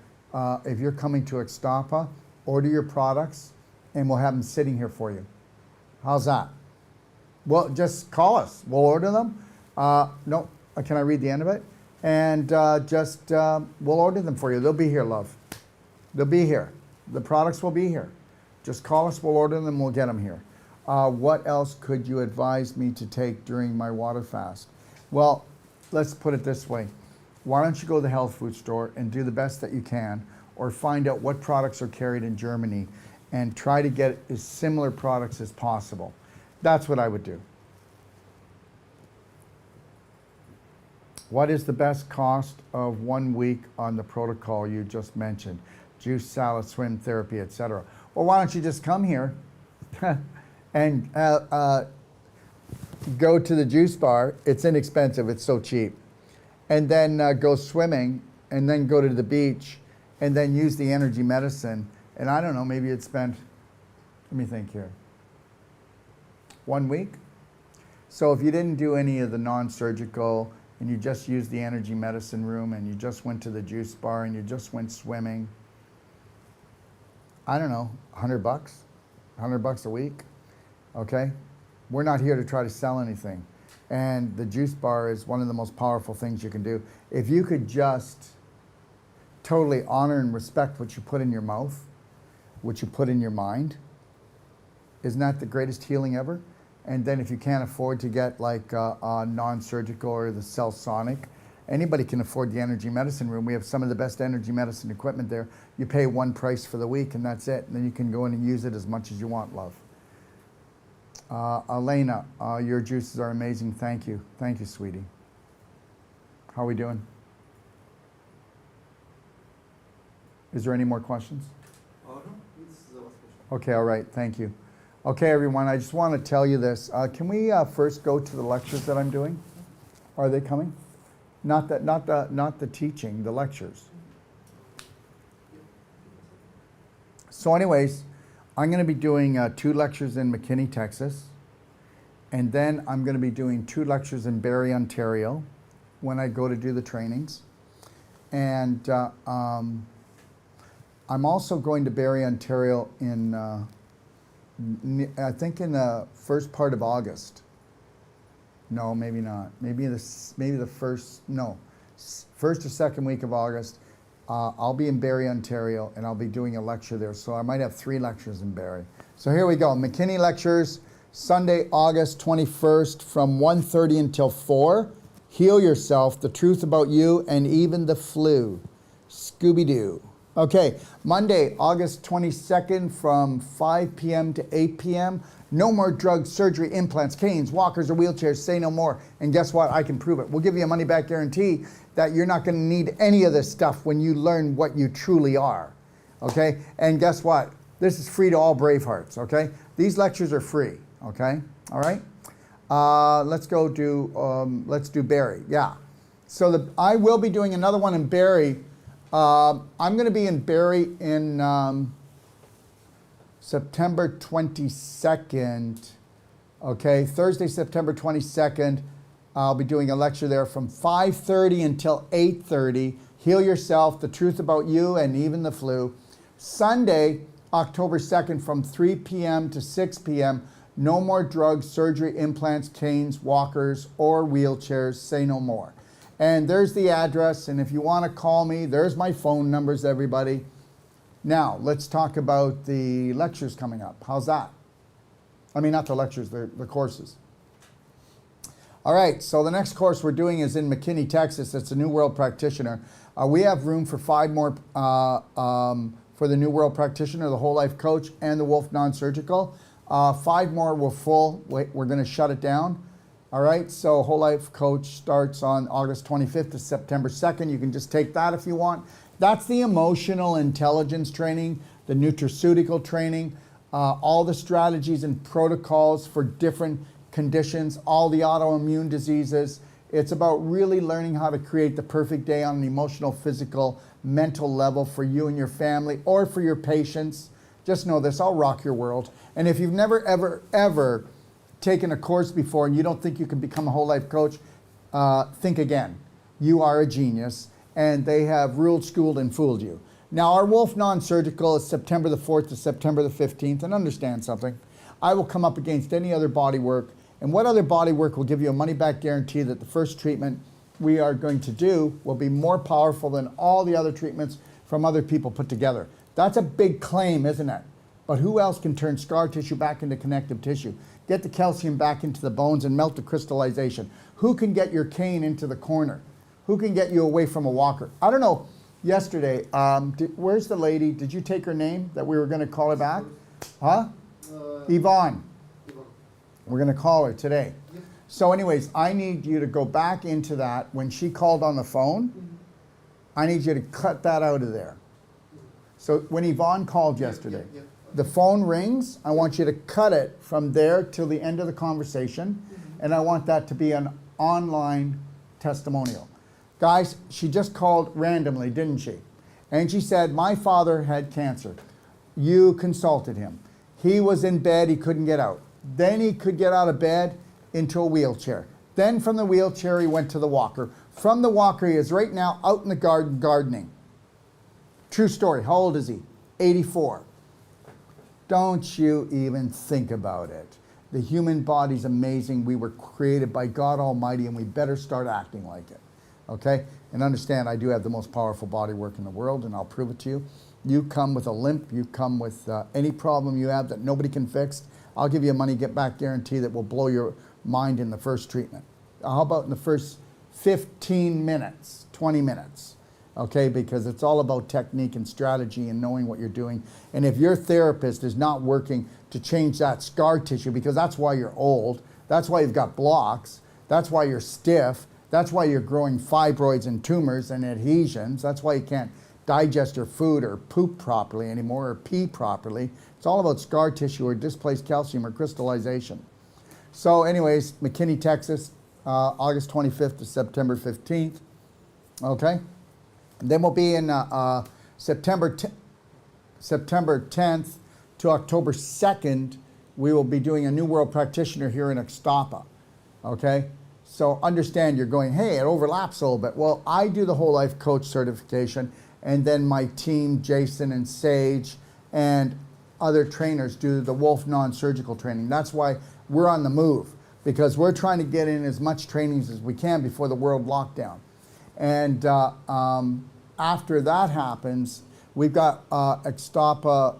If you're coming to Ixtapa, order your products and we'll have them sitting here for you. How's that? Well, just call us. We'll order them. No, can I read the end of it? And we'll order them for you. They'll be here, love. They'll be here. The products will be here. Just call us, we'll order them, we'll get them here. What else could you advise me to take during my water fast? Well, let's put it this way. Why don't you go to the health food store and do the best that you can, or find out what products are carried in Germany and try to get as similar products as possible. That's what I would do. What is the best cost of 1 week on the protocol you just mentioned? Juice, salad, swim, therapy, etc. Well, why don't you just come here and go to the juice bar. It's inexpensive. It's so cheap. And then go swimming, and then go to the beach, and then use the energy medicine. And I don't know, maybe it spent, let me think here, 1 week? So if you didn't do any of the non-surgical, and you just used the energy medicine room, and you just went to the juice bar, and you just went swimming, I don't know, $100, $100 a week, okay? We're not here to try to sell anything. And the juice bar is one of the most powerful things you can do. If you could just totally honor and respect what you put in your mouth, what you put in your mind, isn't that the greatest healing ever? And then if you can't afford to get like a non-surgical or the Cellsonic, anybody can afford the energy medicine room. We have some of the best energy medicine equipment there. You pay one price for the week and that's it. And then you can go in and use it as much as you want, love. Elena, your juices are amazing. Thank you. Thank you, sweetie. How are we doing? Is there any more questions? No, this is the last question. Okay, all right. Thank you. Okay, everyone, I just want to tell you this. Can we first go to the lectures that I'm doing? Are they coming? Not the teaching, the lectures. So anyways, I'm going to be doing 2 lectures in McKinney, Texas. And then I'm going to be doing 2 lectures in Barrie, Ontario when I go to do the trainings. And I'm also going to Barrie, Ontario in, I think in the first part of August. No, maybe not. Maybe the first or second week of August. I'll be in Barrie, Ontario, and I'll be doing a lecture there. So I might have 3 lectures in Barrie. So here we go. McKinney lectures, Sunday, August 21st from 1:30 until 4. Heal yourself, the truth about you, and even the flu. Scooby-Doo. Okay, Monday, August 22nd from 5 p.m. to 8 p.m. No more drugs, surgery, implants, canes, walkers, or wheelchairs. Say no more. And guess what? I can prove it. We'll give you a money-back guarantee that you're not going to need any of this stuff when you learn what you truly are. Okay? And guess what? This is free to all Bravehearts. Okay? These lectures are free. Okay? All right? Let's do Barrie. Yeah. So I will be doing another one in Barrie. I'm going to be in Barrie in September 22nd. Okay, Thursday, September 22nd. I'll be doing a lecture there from 5:30 until 8:30. Heal yourself, the truth about you, and even the flu. Sunday, October 2nd from 3 p.m. to 6 p.m. No more drugs, surgery, implants, canes, walkers, or wheelchairs. Say no more. And there's the address, and if you want to call me, there's my phone numbers, everybody. Now, let's talk about the lectures coming up. How's that? I mean, not the lectures, the courses. All right, so the next course we're doing is in McKinney, Texas. It's a New World Practitioner. We have room for 5 more for the New World Practitioner, the Whole Life Coach, and the Wolf Non-Surgical. 5 more were full. We're going to shut it down. All right, so Whole Life Coach starts on August 25th to September 2nd. You can just take that if you want. That's the emotional intelligence training, the nutraceutical training, all the strategies and protocols for different conditions, all the autoimmune diseases. It's about really learning how to create the perfect day on an emotional, physical, mental level for you and your family or for your patients. Just know this, I'll rock your world. And if you've never, ever, ever taken a course before and you don't think you can become a whole life coach, think again. You are a genius, and they have ruled, schooled, and fooled you. Now, our Wolf Non-Surgical is September the 4th to September the 15th, and understand something. I will come up against any other body work, and what other body work will give you a money-back guarantee that the first treatment we are going to do will be more powerful than all the other treatments from other people put together. That's a big claim, isn't it? But who else can turn scar tissue back into connective tissue? Get the calcium back into the bones and melt the crystallization. Who can get your cane into the corner? Who can get you away from a walker? I don't know. Yesterday, where's the lady? Did you take her name that we were going to call her back? Huh? Yvonne. We're going to call her today. Yep. So anyways, I need you to go back into that. When she called on the phone, I need you to cut that out of there. So when Yvonne called yesterday, the phone rings. I want you to cut it from there till the end of the conversation. and I want that to be an online testimonial. Guys, she just called randomly, didn't she? And she said, my father had cancer. You consulted him. He was in bed, he couldn't get out. Then he could get out of bed into a wheelchair. Then from the wheelchair, he went to the walker. From the walker, he is right now out in the garden gardening. True story. How old is he? 84. Don't you even think about it. The human body's amazing. We were created by God Almighty, and we better start acting like it. Okay? And understand, I do have the most powerful body work in the world, and I'll prove it to you. You come with a limp, you come with any problem you have that nobody can fix, I'll give you a money get-back guarantee that will blow your mind in the first treatment. How about in the first 15 minutes, 20 minutes? Okay, because it's all about technique and strategy and knowing what you're doing. And if your therapist is not working to change that scar tissue, because that's why you're old, that's why you've got blocks, that's why you're stiff, that's why you're growing fibroids and tumors and adhesions, that's why you can't digest your food or poop properly anymore or pee properly. It's all about scar tissue or displaced calcium or crystallization. So anyways, McKinney, Texas, August 25th to September 15th. Okay? And then we'll be in September 10th to October 2nd. We will be doing a New World Practitioner here in Ixtapa. Okay? So understand, you're going, hey, it overlaps a little bit. Well, I do the whole life coach certification, and then my team, Jason and Sage, and other trainers do the Wolf non-surgical training. That's why we're on the move, because we're trying to get in as much trainings as we can before the world lockdown. And after that happens, we've got Ixtapa,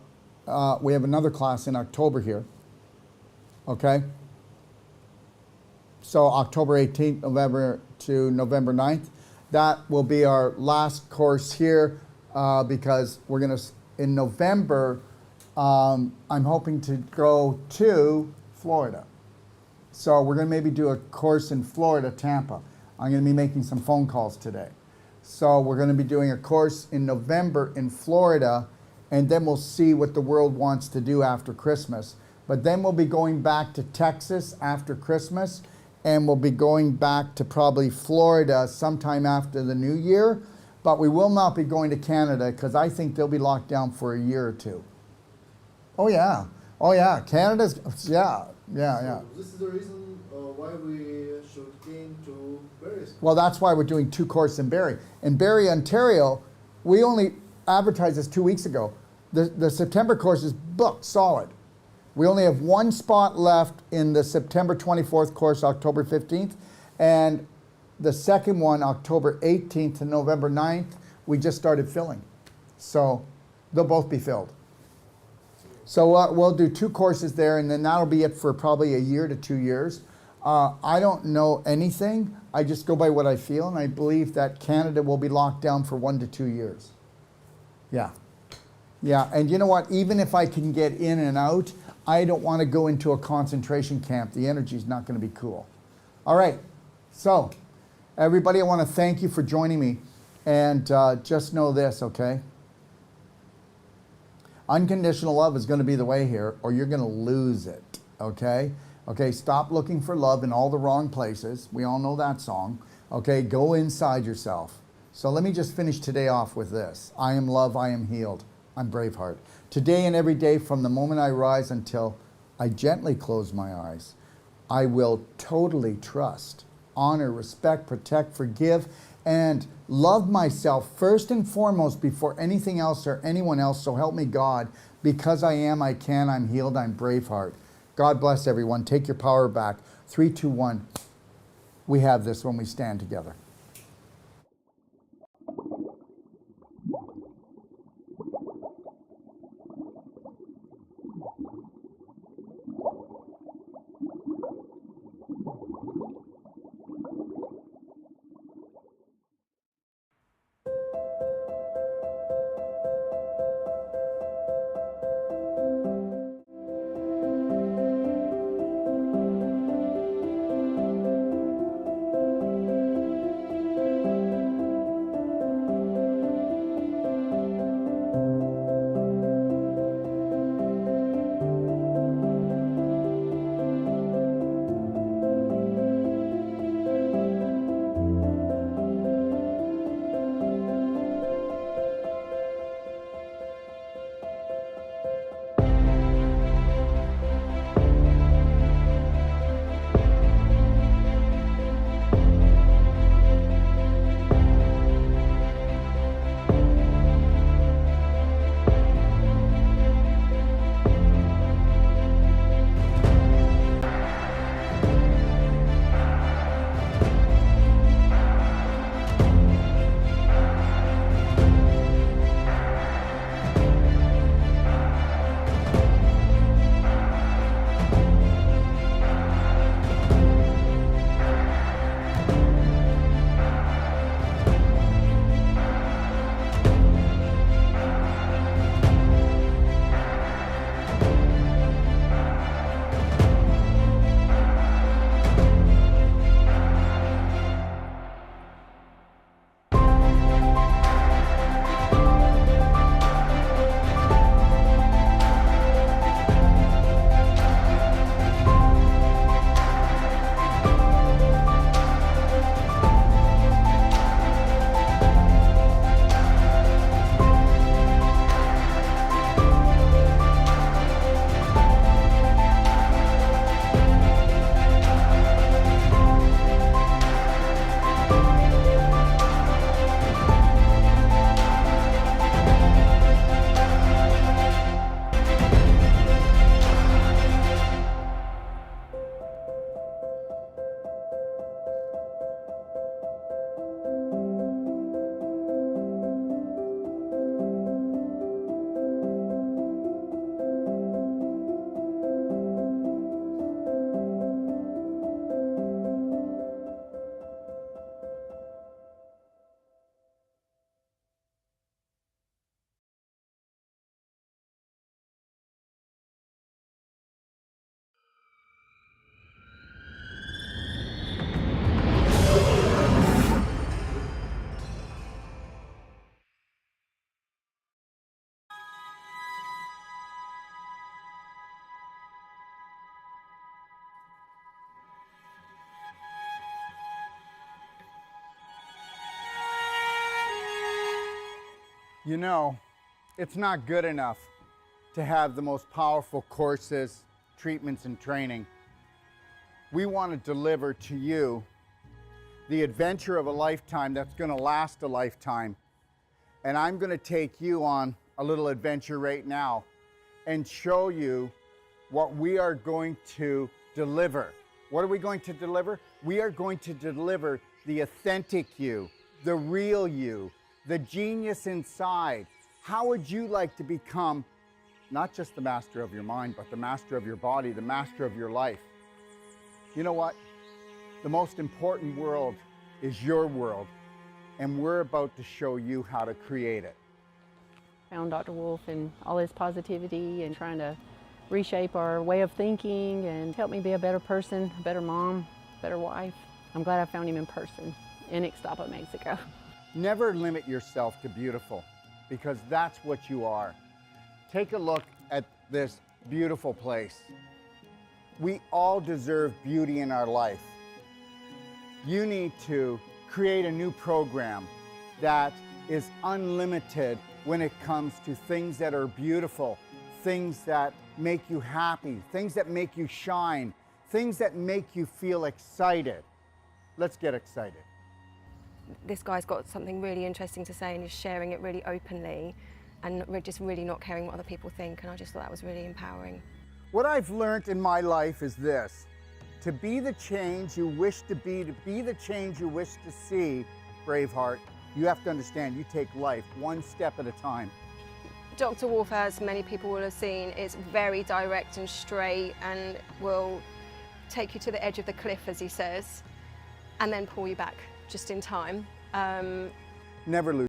we have another class in October here, okay? So October 18th, November to November 9th. That will be our last course here because we're going to, in November, I'm hoping to go to Florida. So we're going to maybe do a course in Florida, Tampa. I'm going to be making some phone calls today. So we're going to be doing a course in November in Florida, and then we'll see what the world wants to do after Christmas. But then we'll be going back to Texas after Christmas, and we'll be going back to probably Florida sometime after the new year. But we will not be going to Canada because I think they'll be locked down for a year or two. Oh yeah, oh yeah, Canada's, yeah. So this is the reason why we should came to Barrie. Well, that's why we're doing 2 courses in Barrie. In Barrie, Ontario, we only advertised this 2 weeks ago. The September course is booked solid. We only have 1 spot left in the September 24th course, October 15th, and the second one, October 18th to November 9th, we just started filling. So they'll both be filled. So we'll do 2 courses there, and then that'll be it for probably a year to 2 years. I don't know anything. I just go by what I feel, and I believe that Canada will be locked down for 1 to 2 years. Yeah. Yeah, and you know what? Even if I can get in and out, I don't want to go into a concentration camp. The energy's not going to be cool. All right. So, everybody, I want to thank you for joining me. And just know this, okay? Unconditional love is going to be the way here, or you're going to lose it, okay? Okay, stop looking for love in all the wrong places. We all know that song. Okay, go inside yourself. So let me just finish today off with this. I am love, I am healed. I'm Braveheart. Today and every day, from the moment I rise until I gently close my eyes, I will totally trust, honor, respect, protect, forgive, and love myself first and foremost before anything else or anyone else. So help me God, because I am, I can, I'm healed, I'm Braveheart. God bless everyone. Take your power back. 3, 2, 1. We have this when we stand together. You know, it's not good enough to have the most powerful courses, treatments, and training. We want to deliver to you the adventure of a lifetime that's going to last a lifetime. And I'm going to take you on a little adventure right now and show you what we are going to deliver. What are we going to deliver? We are going to deliver the authentic you, the real you, the genius inside. How would you like to become not just the master of your mind, but the master of your body, the master of your life? You know what? The most important world is your world, and we're about to show you how to create it. Found Dr. Wolf and all his positivity and trying to reshape our way of thinking and help me be a better person, a better mom, better wife. I'm glad I found him in person in Ixtapa, Mexico. Never limit yourself to beautiful, because that's what you are. Take a look at this beautiful place. We all deserve beauty in our life. You need to create a new program that is unlimited when it comes to things that are beautiful, things that make you happy, things that make you shine, things that make you feel excited. Let's get excited. This guy's got something really interesting to say and he's sharing it really openly and we're just really not caring what other people think, and I just thought that was really empowering. What I've learned in my life is this: to be the change you wish to be the change you wish to see, Braveheart, you have to understand you take life one step at a time. Dr. Wolf, as many people will have seen, is very direct and straight and will take you to the edge of the cliff, as he says, and then pull you back just in time. Never lose